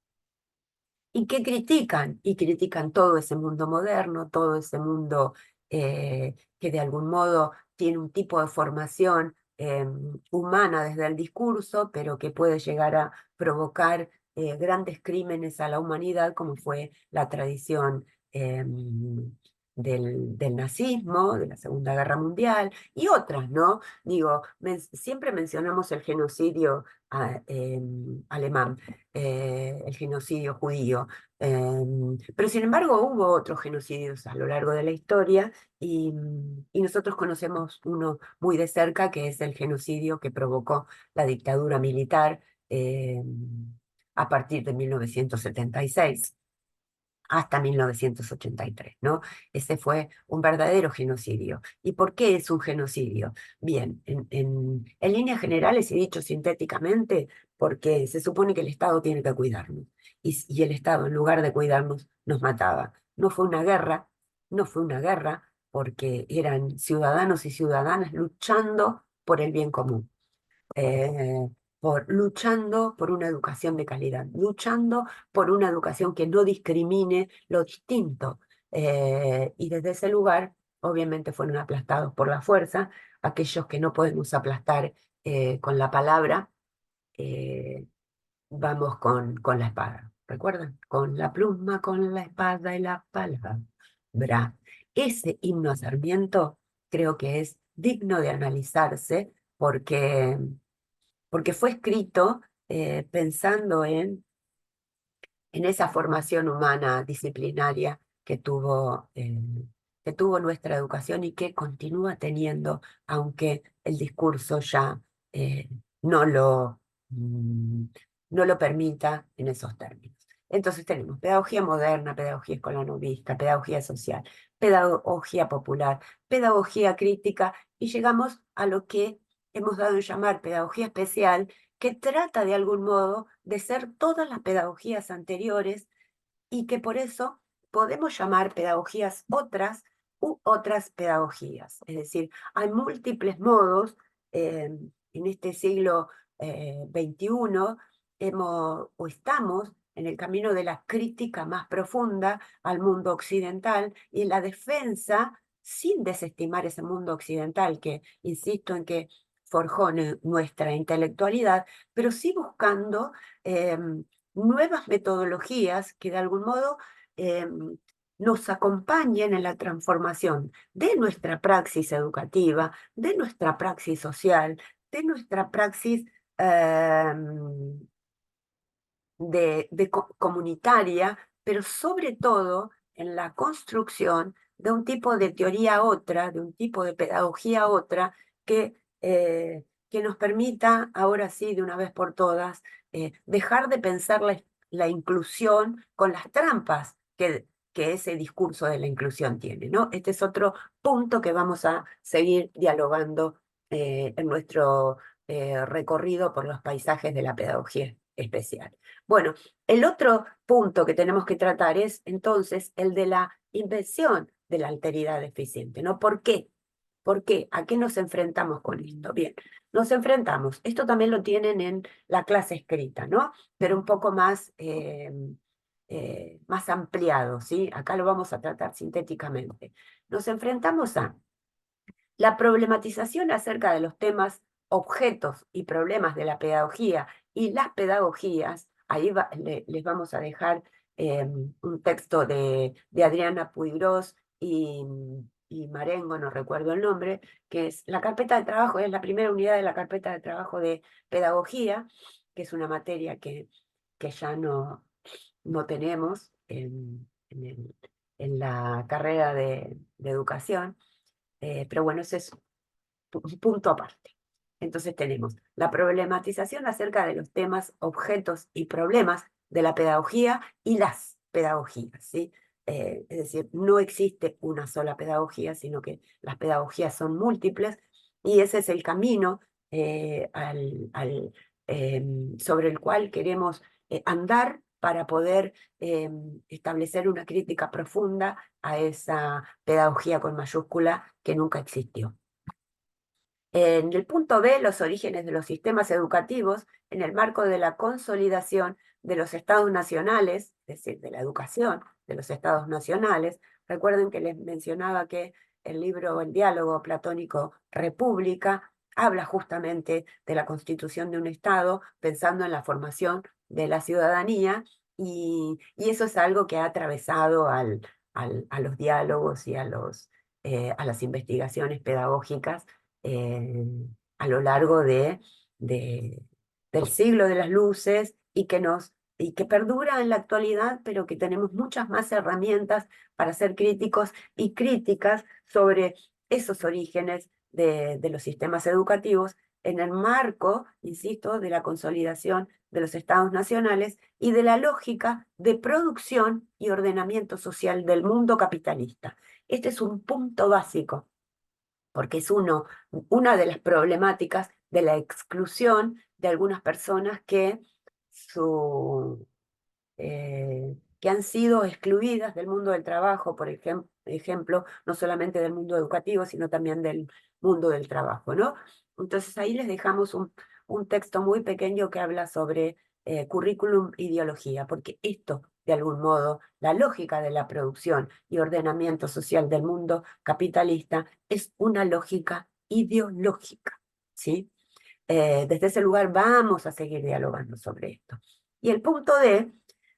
¿Y qué critican? Y critican todo ese mundo moderno, todo ese mundo que de algún modo tiene un tipo de formación humana desde el discurso, pero que puede llegar a provocar grandes crímenes a la humanidad, como fue la tradición del nazismo, de la Segunda Guerra Mundial y otras, ¿no? Digo, siempre mencionamos el genocidio alemán, el genocidio judío, pero sin embargo hubo otros genocidios a lo largo de la historia y nosotros conocemos uno muy de cerca, que es el genocidio que provocó la dictadura militar a partir de 1976 hasta 1983, ¿no? Ese fue un verdadero genocidio. ¿Y por qué es un genocidio? Bien, en líneas generales y dicho sintéticamente, porque se supone que el Estado tiene que cuidarnos. Y el Estado, en lugar de cuidarnos, nos mataba. No fue una guerra, no fue una guerra, porque eran ciudadanos y ciudadanas luchando por el bien común, eh, luchando por una educación de calidad, luchando por una educación que no discrimine lo distinto. Y desde ese lugar, obviamente, fueron aplastados por la fuerza, aquellos que no podemos aplastar con la palabra, eh, vamos con la espada. ¿Recuerdan? Con la pluma, con la espada y la palabra. Ese himno a Sarmiento creo que es digno de analizarse porque fue escrito pensando en esa formación humana disciplinaria que tuvo nuestra educación y que continúa teniendo, aunque el discurso ya eh, no lo, mm, no lo permita en esos términos. Entonces tenemos pedagogía moderna, pedagogía escolanovista, pedagogía social, pedagogía popular, pedagogía crítica, y llegamos a lo que hemos dado en llamar pedagogía especial, que trata de algún modo de ser todas las pedagogías anteriores y que por eso podemos llamar pedagogías otras u otras pedagogías. Es decir, hay múltiples modos. En este siglo XXI o estamos en el camino de la crítica más profunda al mundo occidental y en la defensa, sin desestimar ese mundo occidental que, insisto en que forjó nuestra intelectualidad, pero sí buscando nuevas metodologías que de algún modo nos acompañen en la transformación de nuestra praxis educativa, de nuestra praxis social, de nuestra praxis eh, comunitaria, pero sobre todo en la construcción de un tipo de teoría otra, de un tipo de pedagogía otra, que nos permita, ahora sí, de una vez por todas, dejar de pensar la inclusión con las trampas que ese discurso de la inclusión tiene, ¿no? Este es otro punto que vamos a seguir dialogando en nuestro recorrido por los paisajes de la pedagogía especial. Bueno, el otro punto que tenemos que tratar es entonces el de la invención de la alteridad eficiente, ¿no? ¿Por qué? ¿Por qué? ¿A qué nos enfrentamos con esto? Bien, nos enfrentamos, esto también lo tienen en la clase escrita, ¿no? Pero un poco más ampliado, ¿sí? Acá lo vamos a tratar sintéticamente. Nos enfrentamos a la problematización acerca de los temas, objetos y problemas de la pedagogía y las pedagogías. Ahí les vamos a dejar un texto de Adriana Puigros y Marengo, no recuerdo el nombre, que es la carpeta de trabajo, es la primera unidad de la carpeta de trabajo de pedagogía, que es una materia que ya no tenemos en la carrera de educación. Pero bueno, ese es un punto aparte. Entonces tenemos la problematización acerca de los temas, objetos y problemas de la pedagogía y las pedagogías, ¿sí? Es decir, no existe una sola pedagogía, sino que las pedagogías son múltiples y ese es el camino sobre el cual queremos andar para poder establecer una crítica profunda a esa pedagogía con mayúscula que nunca existió. En el punto B, los orígenes de los sistemas educativos en el marco de la consolidación de los estados nacionales, es decir, de la educación de los estados nacionales. Recuerden que les mencionaba que el libro El diálogo platónico República habla justamente de la constitución de un estado pensando en la formación de la ciudadanía y eso es algo que ha atravesado a los diálogos y a las investigaciones pedagógicas eh, a lo largo de- del siglo de las luces y que perdura en la actualidad, pero que tenemos muchas más herramientas para ser críticos y críticas sobre esos orígenes de los sistemas educativos en el marco, insisto, de la consolidación de los estados nacionales y de la lógica de producción y ordenamiento social del mundo capitalista. Este es un punto básico, porque es una de las problemáticas de la exclusión de algunas personas su, que han sido excluidas del mundo del trabajo, por ejemplo, no solamente del mundo educativo, sino también del mundo del trabajo, ¿no? Entonces ahí les dejamos un texto muy pequeño que habla sobre currículum ideología, porque esto, de algún modo, la lógica de la producción y ordenamiento social del mundo capitalista es una lógica ideológica, ¿sí? Desde ese lugar vamos a seguir dialogando sobre esto. Y el punto de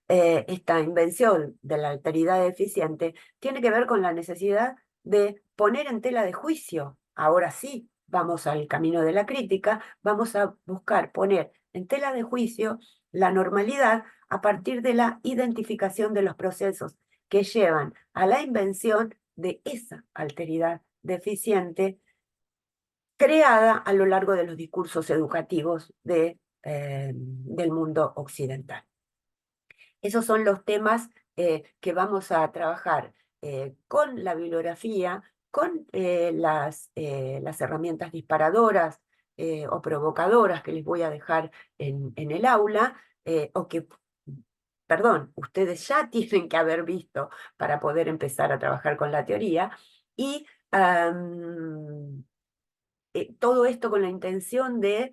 esta invención de la alteridad eficiente tiene que ver con la necesidad de poner en tela de juicio. Ahora sí, vamos al camino de la crítica, vamos a buscar poner en tela de juicio la normalidad a partir de la identificación de los procesos que llevan a la invención de esa alteridad deficiente creada a lo largo de los discursos educativos del mundo occidental. Esos son los temas que vamos a trabajar con la bibliografía, con las herramientas disparadoras o provocadoras que les voy a dejar en el aula, o que, perdón, ustedes ya tienen que haber visto para poder empezar a trabajar con la teoría, y todo esto con la intención de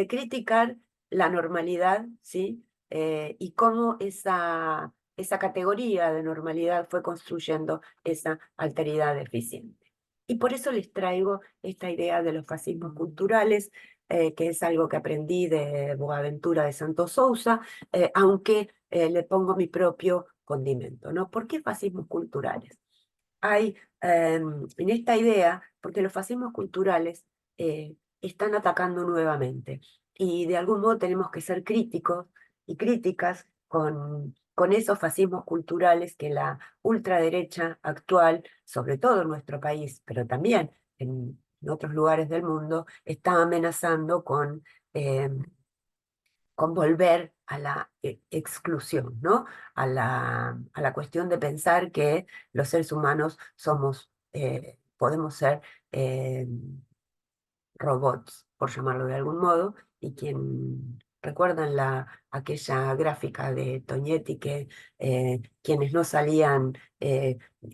criticar la normalidad, ¿sí? Y cómo esa categoría de normalidad fue construyendo esa alteridad eficiente. Y por eso les traigo esta idea de los fascismos culturales, que es algo que aprendí de Boaventura de Santos Sousa, aunque le pongo mi propio condimento, ¿no? ¿Por qué fascismos culturales? Hay en esta idea, porque los fascismos culturales están atacando nuevamente y de algún modo tenemos que ser críticos y críticas con esos fascismos culturales que la ultraderecha actual, sobre todo en nuestro país, pero también en otros lugares del mundo, está amenazando con volver a la exclusión, ¿no? A la cuestión de pensar que los seres humanos podemos ser eh, robots, por llamarlo de algún modo, y quien recuerdan aquella gráfica de Toñetti que quienes no salían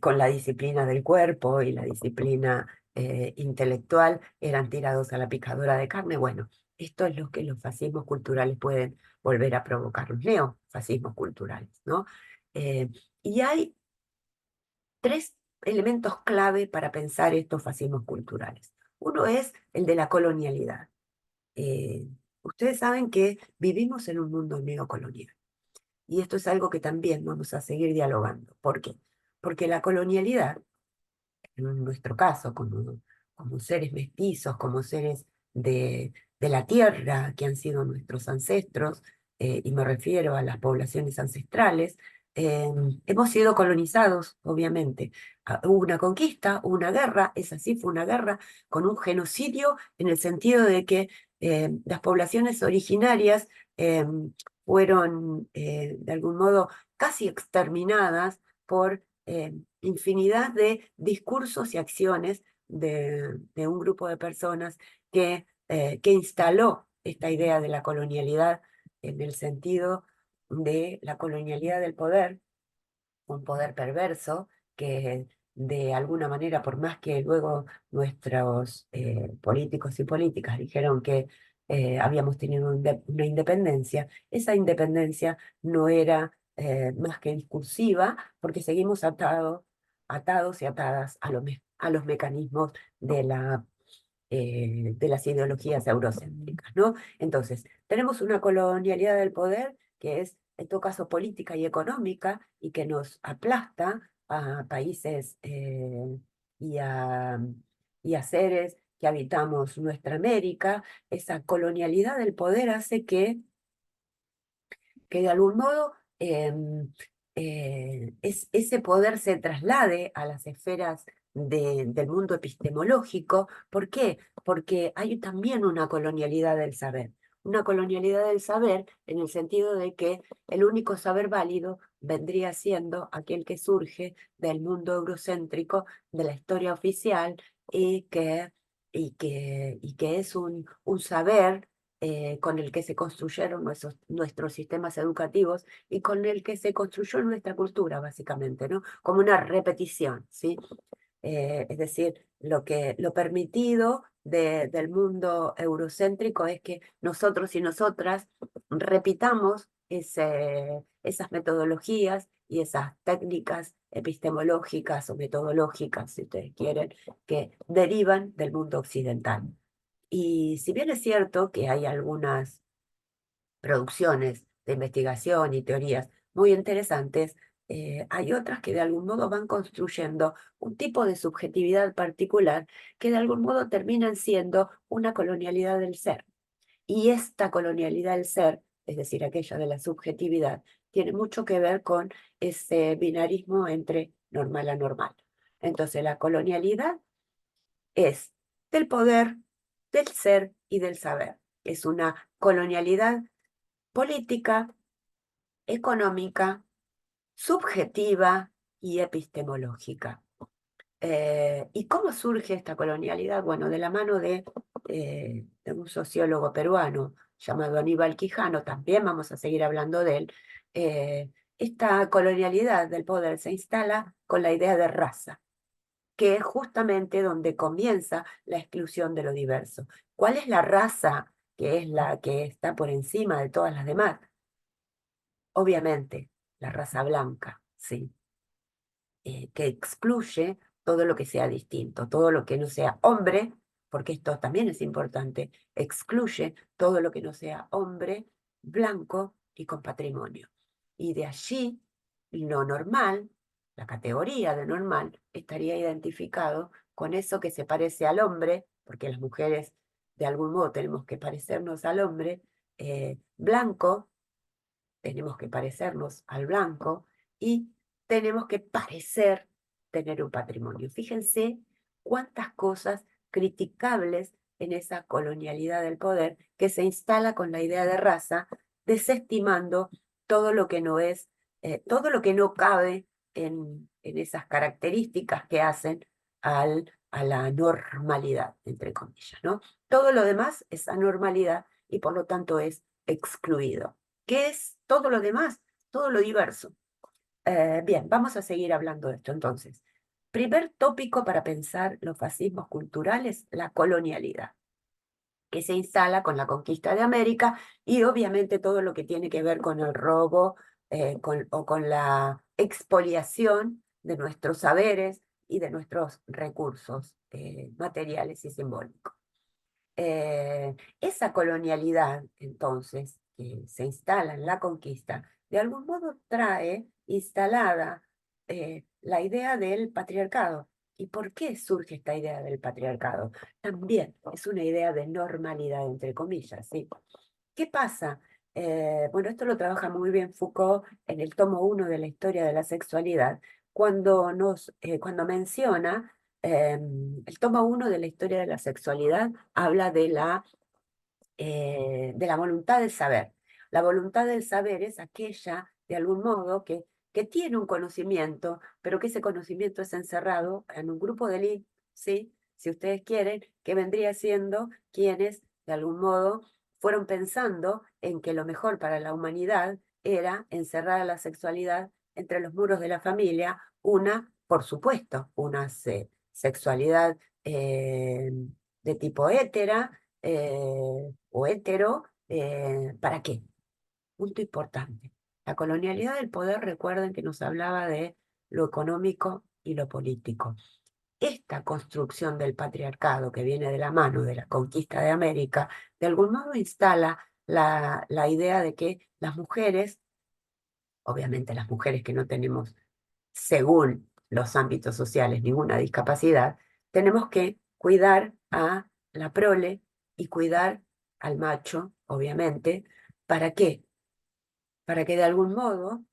con la disciplina del cuerpo y la disciplina intelectual eran tirados a la picadora de carne. Bueno, esto es lo que los fascismos culturales pueden volver a provocar, los neofascismos culturales, ¿no? Eh, y hay tres elementos clave para pensar estos fascismos culturales. Uno es el de la colonialidad. Eh, Ustedes saben que vivimos en un mundo neocolonial y esto es algo que también vamos a seguir dialogando. ¿Por qué? Porque la colonialidad, en nuestro caso, como seres mestizos, como seres de la tierra que han sido nuestros ancestros, y me refiero a las poblaciones ancestrales, eh, hemos sido colonizados, obviamente. Hubo una conquista, hubo una guerra, esa sí fue una guerra, con un genocidio en el sentido de que las poblaciones originarias fueron, de algún modo, casi exterminadas por infinidad de discursos y acciones de un grupo de personas que instaló esta idea de la colonialidad en el sentido de la colonialidad del poder, un poder perverso que de alguna manera, por más que luego nuestros políticos y políticas dijeron que habíamos tenido una independencia, esa independencia no era más que discursiva, porque seguimos atados y atadas a los mecanismos de las ideologías eurocéntricas, ¿no? Entonces, tenemos una colonialidad del poder que es en todo caso política y económica, y que nos aplasta a países y a, y a seres que habitamos nuestra América. Esa colonialidad del poder hace que de algún modo ese poder se traslade a las esferas del mundo epistemológico. ¿Por qué? Porque hay también una colonialidad del saber. Una colonialidad del saber en el sentido de que el único saber válido vendría siendo aquel que surge del mundo eurocéntrico, de la historia oficial, y que es un saber con el que se construyeron nuestros sistemas educativos y con el que se construyó nuestra cultura, básicamente, ¿no? Como una repetición, ¿sí? Es decir, lo permitido del mundo eurocéntrico es que nosotros y nosotras repitamos esas metodologías y esas técnicas epistemológicas o metodológicas, si ustedes quieren, que derivan del mundo occidental. Y si bien es cierto que hay algunas producciones de investigación y teorías muy interesantes, hay otras que de algún modo van construyendo un tipo de subjetividad particular que de algún modo terminan siendo una colonialidad del ser. Y esta colonialidad del ser, es decir, aquella de la subjetividad, tiene mucho que ver con ese binarismo entre normal a normal. Entonces, la colonialidad es del poder, del ser y del saber. Es una colonialidad política, económica, subjetiva y epistemológica. ¿Y cómo surge esta colonialidad? Bueno, de la mano de un sociólogo peruano llamado Aníbal Quijano, también vamos a seguir hablando de él. Esta colonialidad del poder se instala con la idea de raza, que es justamente donde comienza la exclusión de lo diverso. ¿Cuál es la raza que es la que está por encima de todas las demás? Obviamente, la raza blanca, sí, que excluye todo lo que sea distinto, todo lo que no sea hombre, porque esto también es importante, excluye todo lo que no sea hombre, blanco y con patrimonio. Y de allí, lo normal, la categoría de normal, estaría identificado con eso que se parece al hombre, porque las mujeres de algún modo tenemos que parecernos al hombre, blanco, tenemos que parecernos al blanco y tenemos que parecer tener un patrimonio. Fíjense cuántas cosas criticables en esa colonialidad del poder que se instala con la idea de raza, desestimando todo lo que no es, todo lo que no cabe en esas características que hacen a la normalidad, entre comillas, ¿no? Todo lo demás es anormalidad y por lo tanto es excluido. ¿Qué es todo lo demás? Todo lo diverso. Bien, vamos a seguir hablando de esto entonces. Primer tópico para pensar los fascismos culturales, la colonialidad, que se instala con la conquista de América y obviamente todo lo que tiene que ver con el robo o con la expoliación de nuestros saberes y de nuestros recursos materiales y simbólicos. Esa colonialidad, entonces, que se instala en la conquista, de algún modo trae instalada la idea del patriarcado. ¿Y por qué surge esta idea del patriarcado? También es una idea de normalidad, entre comillas, ¿sí? ¿Qué pasa? Bueno, esto lo trabaja muy bien Foucault en el tomo 1 de la historia de la sexualidad, cuando menciona el tomo 1 de la historia de la sexualidad, habla de la voluntad del saber. La voluntad del saber es aquella, de algún modo, que tiene un conocimiento, pero que ese conocimiento es encerrado en un grupo de élite, ¿sí? Si ustedes quieren, que vendría siendo quienes, de algún modo, fueron pensando en que lo mejor para la humanidad era encerrar a la sexualidad entre los muros de la familia, por supuesto, una sexualidad de tipo hétera, o hetero, ¿para qué? Punto importante. La colonialidad del poder, recuerden que nos hablaba de lo económico y lo político. Esta construcción del patriarcado que viene de la mano de la conquista de América, de algún modo instala la idea de que las mujeres obviamente las mujeres que no tenemos, según los ámbitos sociales, ninguna discapacidad, tenemos que cuidar a la prole y cuidar al macho, obviamente. ¿Para qué? Para que de algún modo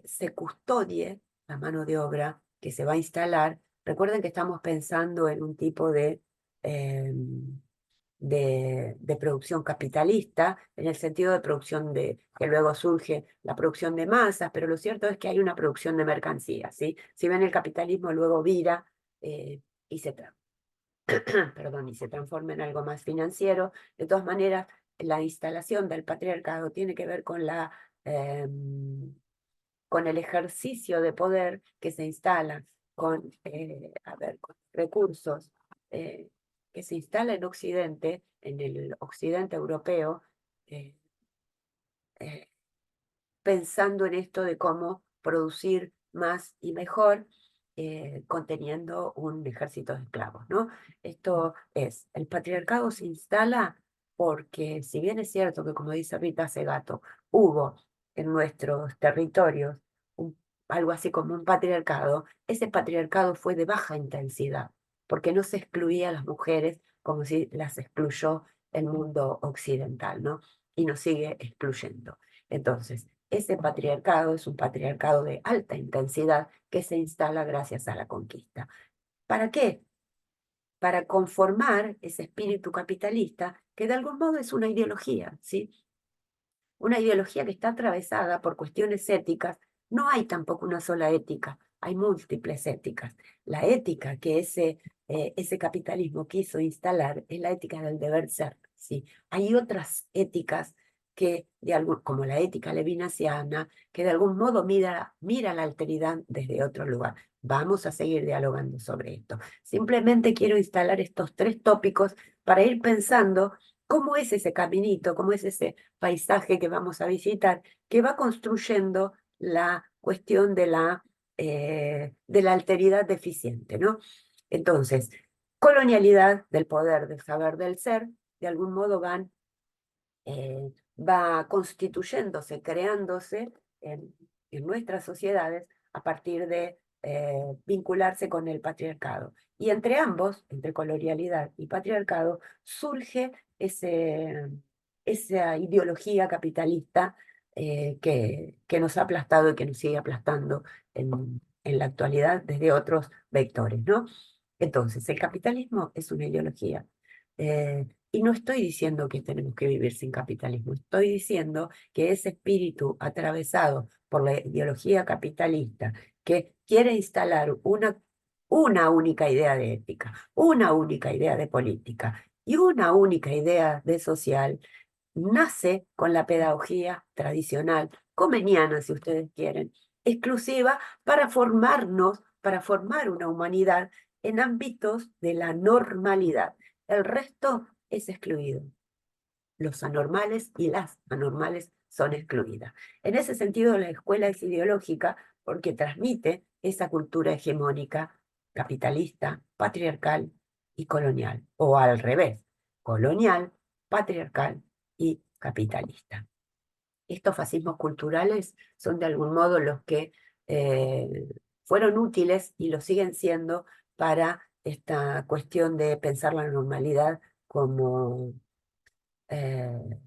se custodie la mano de obra que se va a instalar. Recuerden que estamos pensando en un tipo eh, de producción capitalista, en el sentido de producción que luego surge la producción de masas, pero lo cierto es que hay una producción de mercancías, ¿sí? Si bien el capitalismo luego vira y perdón, y se transforma en algo más financiero, de todas maneras, la instalación del patriarcado tiene que ver con el ejercicio de poder que se instala con recursos eh, que se instala en Occidente, en el Occidente europeo, eh, eh, pensando en esto de cómo producir más y mejor, conteniendo un ejército de esclavos, ¿no? Esto es, el patriarcado se instala porque, si bien es cierto que, como dice Rita Segato, hubo en nuestros territorios algo así como un patriarcado, ese patriarcado fue de baja intensidad, porque no se excluía a las mujeres como si las excluyó el mundo occidental, ¿no? Y nos sigue excluyendo. Entonces, ese patriarcado es un patriarcado de alta intensidad que se instala gracias a la conquista. ¿Para qué? Para conformar ese espíritu capitalista que de algún modo es una ideología, ¿sí? Una ideología que está atravesada por cuestiones éticas. No hay tampoco una sola ética, hay múltiples éticas. La ética que ese capitalismo quiso instalar es la ética del deber ser, ¿sí? Hay otras éticas como la ética levinasiana, que de algún modo mira la alteridad desde otro lugar. Vamos a seguir dialogando sobre esto. Simplemente quiero instalar estos tres tópicos para ir pensando cómo es ese caminito, cómo es ese paisaje que vamos a visitar, que va construyendo la cuestión de la alteridad deficiente, ¿no? Entonces, colonialidad del poder, del saber, del ser, de algún modo va constituyéndose, creándose en nuestras sociedades a partir de vincularse con el patriarcado. Y entre ambos, entre colonialidad y patriarcado, surge esa ideología capitalista que nos ha aplastado y que nos sigue aplastando en la actualidad desde otros vectores, ¿no? Entonces, el capitalismo es una ideología. Y no estoy diciendo que tenemos que vivir sin capitalismo, estoy diciendo que ese espíritu atravesado por la ideología capitalista que quiere instalar una única idea de ética, una única idea de política y una única idea de social, nace con la pedagogía tradicional, comeniana, si ustedes quieren, exclusiva para formarnos, para formar una humanidad en ámbitos de la normalidad. El resto es excluido. Los anormales y las anormales son excluidas. En ese sentido, la escuela es ideológica porque transmite esa cultura hegemónica, capitalista, patriarcal y colonial, o al revés, colonial, patriarcal y capitalista. Estos fascismos culturales son de algún modo los que eh, fueron útiles y lo siguen siendo para esta cuestión de pensar la normalidad como, eh,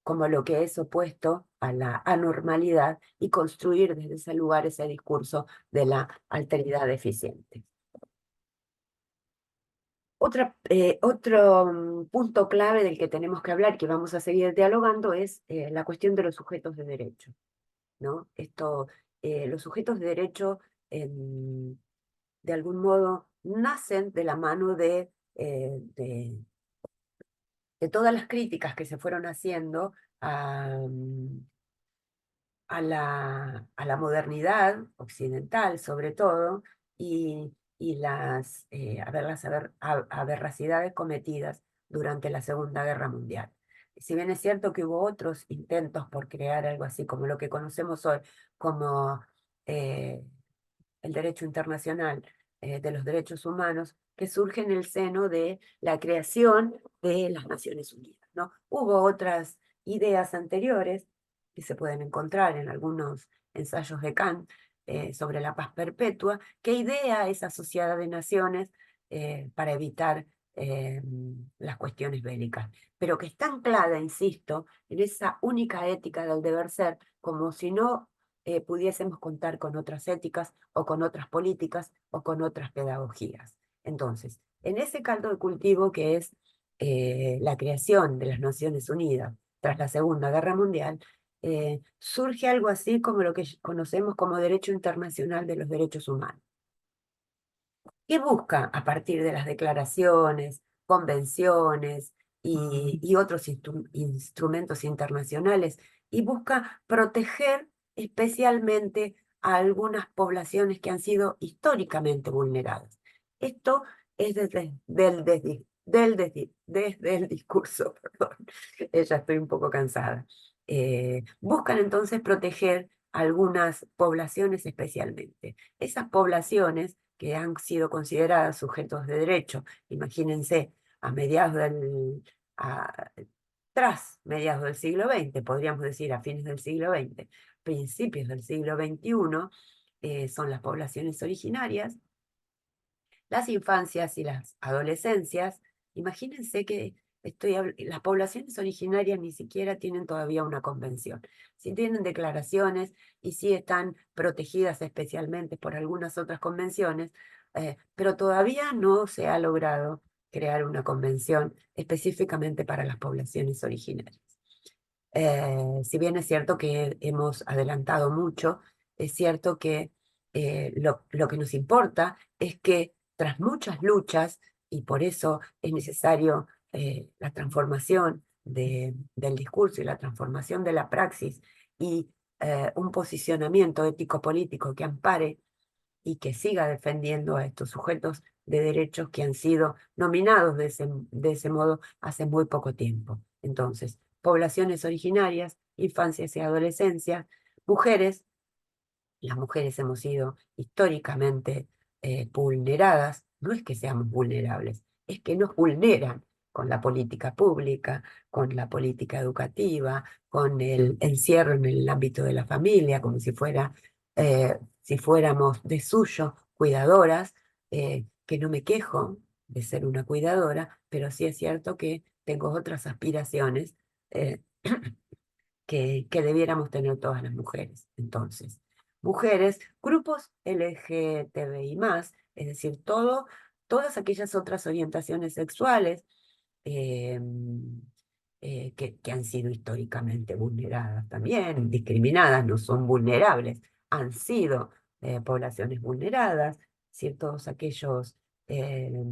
como lo que es opuesto a la anormalidad y construir desde ese lugar ese discurso de la alteridad eficiente. Otro punto clave del que tenemos que hablar, que vamos a seguir dialogando, es la cuestión de los sujetos de derecho, ¿no? Los sujetos de derecho, de algún modo, nacen de la mano de todas las críticas que se fueron haciendo a la modernidad occidental, sobre todo, y las aberracidades cometidas durante la Segunda Guerra Mundial. Si bien es cierto que hubo otros intentos por crear algo así como lo que conocemos hoy como eh, el derecho internacional de los derechos humanos, que surge en el seno de la creación de las Naciones Unidas, ¿no? Hubo otras ideas anteriores que se pueden encontrar en algunos ensayos de Kant sobre la paz perpetua, que idea esa sociedad de naciones para evitar las cuestiones bélicas, pero que está anclada, insisto, en esa única ética del deber ser, como si no pudiésemos contar con otras éticas o con otras políticas o con otras pedagogías. Entonces, en ese caldo de cultivo que es la creación de las Naciones Unidas tras la Segunda Guerra Mundial, surge algo así como lo que conocemos como derecho internacional de los derechos humanos. ¿Qué busca a partir de las declaraciones, convenciones y otros instrumentos internacionales? Y busca proteger especialmente a algunas poblaciones que han sido históricamente vulneradas. Esto es desde el discurso, perdón, ya estoy un poco cansada. Buscan entonces proteger algunas poblaciones especialmente. Esas poblaciones que han sido consideradas sujetos de derecho, imagínense, a mediados del, a- tras mediados del siglo XX, podríamos decir a fines del siglo XX, principios del siglo XXI, son las poblaciones originarias, las infancias y las adolescencias. Imagínense que las poblaciones originarias ni siquiera tienen todavía una convención. Sí tienen declaraciones y sí están protegidas especialmente por algunas otras convenciones, pero todavía no se ha logrado crear una convención específicamente para las poblaciones originarias. Si bien es cierto que hemos adelantado mucho, es cierto que lo que nos importa es que tras muchas luchas, y por eso es necesario la transformación del discurso y la transformación de la praxis y un posicionamiento ético-político que ampare y que siga defendiendo a estos sujetos de derechos que han sido nominados de ese modo hace muy poco tiempo. Entonces, poblaciones originarias, infancias y adolescencia, mujeres, las mujeres hemos sido históricamente vulneradas, no es que seamos vulnerables, es que nos vulneran con la política pública, con la política educativa, con el encierro en el ámbito de la familia, como si fuéramos de suyo cuidadoras, que no me quejo de ser una cuidadora, pero sí es cierto que tengo otras aspiraciones eh, que debiéramos tener todas las mujeres. Entonces, mujeres, grupos LGTBI+, es decir, todas aquellas otras orientaciones sexuales eh, que han sido históricamente vulneradas también, discriminadas, no son vulnerables, han sido poblaciones vulneradas, es decir, todos aquellos eh,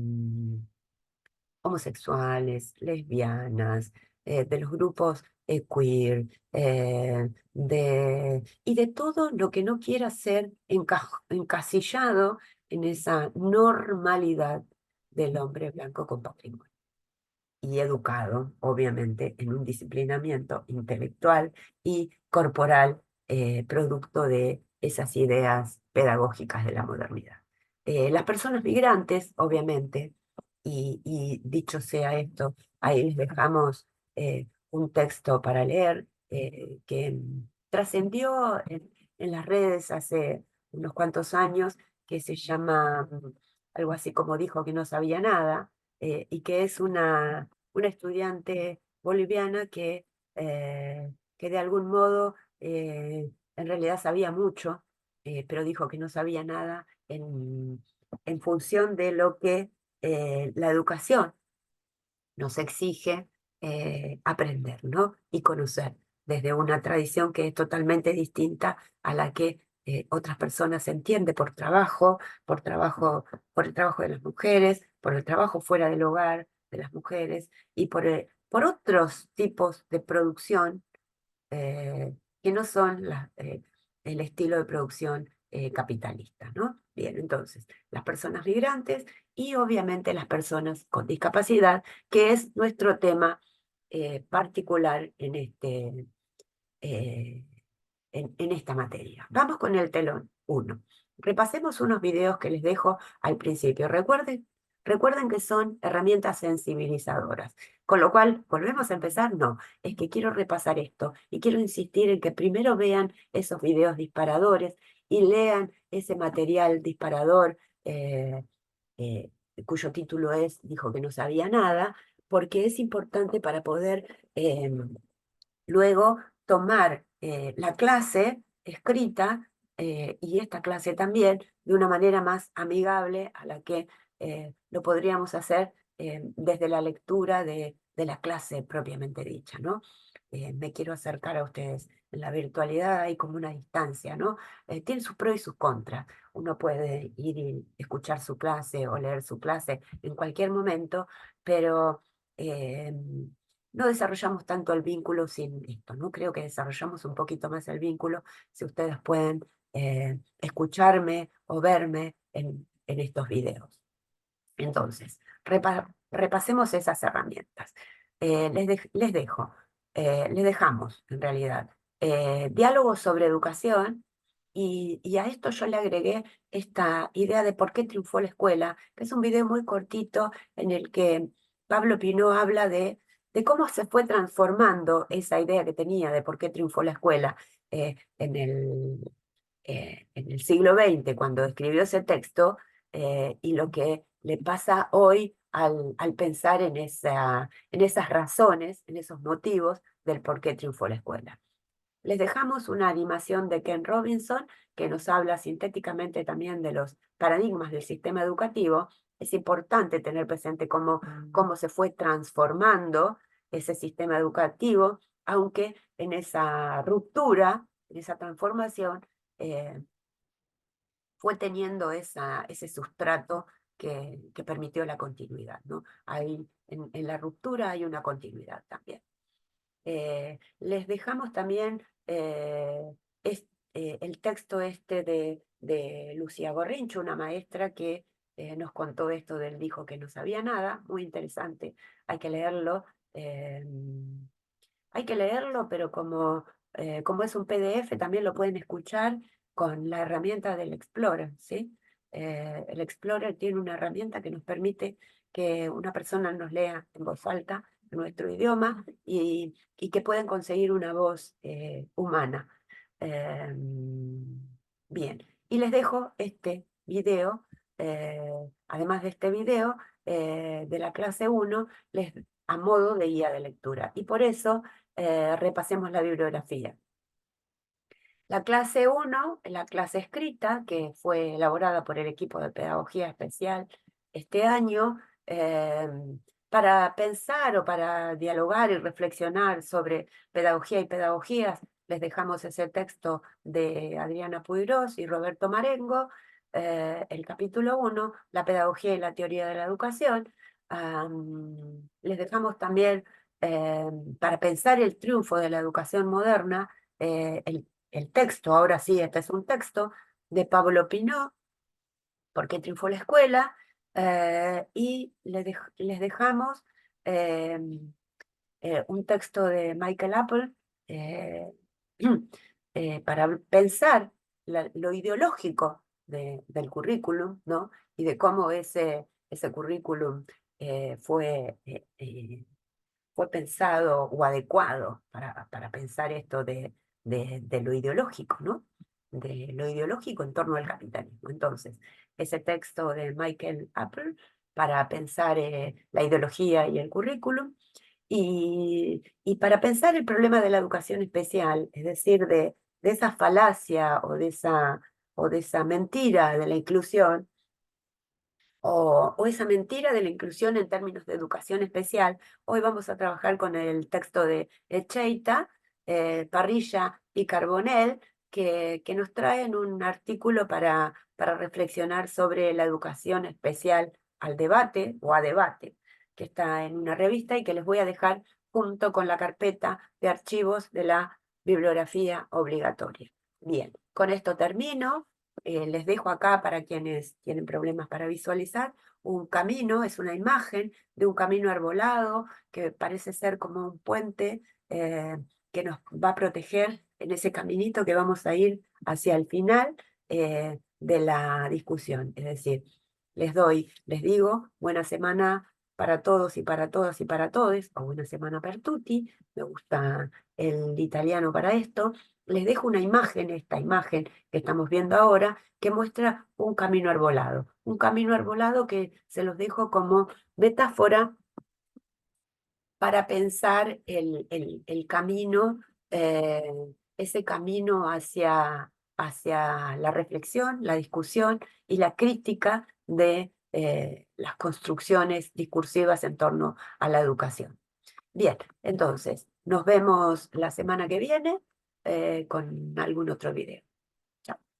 homosexuales, lesbianas, de los grupos queer, y de todo lo que no quiera ser encasillado en esa normalidad del hombre blanco con patrimonio. Y educado, obviamente, en un disciplinamiento intelectual y corporal, producto de esas ideas pedagógicas de la modernidad. Las personas migrantes, obviamente, y dicho sea esto, ahí les dejamos un texto para leer que trascendió en las redes hace unos cuantos años, que se llama algo así como dijo que no sabía nada, y que es una estudiante boliviana que de algún modo en realidad sabía mucho, pero dijo que no sabía nada en función de lo que la educación nos exige aprender, ¿no? Y conocer desde una tradición que es totalmente distinta a la que otras personas entienden por el trabajo de las mujeres, por el trabajo fuera del hogar de las mujeres y por otros tipos de producción que no son el estilo de producción capitalista, ¿no? Bien, entonces, las personas migrantes y obviamente las personas con discapacidad, que es nuestro tema particular eh, en esta materia. Vamos con el telón 1. Repasemos unos videos que les dejo al principio. Recuerden que son herramientas sensibilizadoras. Con lo cual, ¿volvemos a empezar? No, es que quiero repasar esto y quiero insistir en que primero vean esos videos disparadores y lean ese material disparador eh, cuyo título es Dijo que no sabía nada, porque es importante para poder luego tomar la clase escrita y esta clase también de una manera más amigable a la que lo podríamos hacer desde la lectura de la clase propiamente dicha, ¿no? Me quiero acercar a ustedes. En la virtualidad hay como una distancia, ¿no? Tiene sus pros y sus contras. Uno puede ir y escuchar su clase o leer su clase en cualquier momento, pero eh, no desarrollamos tanto el vínculo sin esto, ¿no? Creo que desarrollamos un poquito más el vínculo si ustedes pueden escucharme o verme en estos videos. Entonces, repasemos esas herramientas. Les dejamos, en realidad, diálogos sobre educación y a esto yo le agregué esta idea de por qué triunfó la escuela, que es un video muy cortito en el que Pablo Pinó habla de cómo se fue transformando esa idea que tenía de por qué triunfó la escuela en el siglo XX, cuando escribió ese texto, y lo que le pasa hoy al pensar en esas razones, en esos motivos del por qué triunfó la escuela. Les dejamos una animación de Ken Robinson que nos habla sintéticamente también de los paradigmas del sistema educativo. Es importante tener presente cómo se fue transformando ese sistema educativo, aunque en esa ruptura, en esa transformación, eh, fue teniendo ese sustrato que permitió la continuidad, ¿no? Ahí, en la ruptura hay una continuidad también. Les dejamos también el texto este de Lucía Gorrincho, una maestra que nos contó esto del dijo que no sabía nada, muy interesante, hay que leerlo. eh, Hay que leerlo, pero como es un PDF, también lo pueden escuchar con la herramienta del Explorer, ¿sí? El Explorer tiene una herramienta que nos permite que una persona nos lea en voz alta nuestro idioma y que pueden conseguir una voz humana. Eh, Bien, y les dejo este video, además de este video de la clase 1, a modo de guía de lectura. Y por eso repasemos la bibliografía. La clase 1, la clase escrita, que fue elaborada por el equipo de pedagogía especial este año, para pensar o para dialogar y reflexionar sobre pedagogía y pedagogías, les dejamos ese texto de Adriana Puigros y Roberto Marengo, el capítulo 1, la pedagogía y la teoría de la educación. Les dejamos también, para pensar el triunfo de la educación moderna, el texto, ahora sí, este es un texto de Pablo Pinó, ¿Por qué triunfó la escuela? Y les dejamos eh, un texto de Michael Apple eh, para pensar lo ideológico del currículum, ¿no? Y de cómo ese currículum fue pensado o adecuado para pensar esto de lo ideológico, ¿no? De lo ideológico en torno al capitalismo. Entonces, ese texto de Michael Apple para pensar la ideología y el currículum, y para pensar el problema de la educación especial, es decir, de esa falacia o de esa mentira de la inclusión, o esa mentira de la inclusión en términos de educación especial. Hoy vamos a trabajar con el texto de Echeita, Parrilla y Carbonell, que nos traen un artículo para reflexionar sobre la educación especial al debate o a debate, que está en una revista y que les voy a dejar junto con la carpeta de archivos de la bibliografía obligatoria. Bien, con esto termino. Les dejo acá para quienes tienen problemas para visualizar un camino, es una imagen de un camino arbolado que parece ser como un puente que nos va a proteger en ese caminito que vamos a ir hacia el final de la discusión. Es decir, les digo, buena semana para todos y para todas y para todes, o una semana per tutti, me gusta el italiano para esto. Les dejo una imagen, esta imagen que estamos viendo ahora, que muestra un camino arbolado que se los dejo como metáfora para pensar el camino, eh, ese camino hacia la reflexión, la discusión y la crítica de las construcciones discursivas en torno a la educación. Bien, entonces, nos vemos la semana que viene con algún otro video. Chao.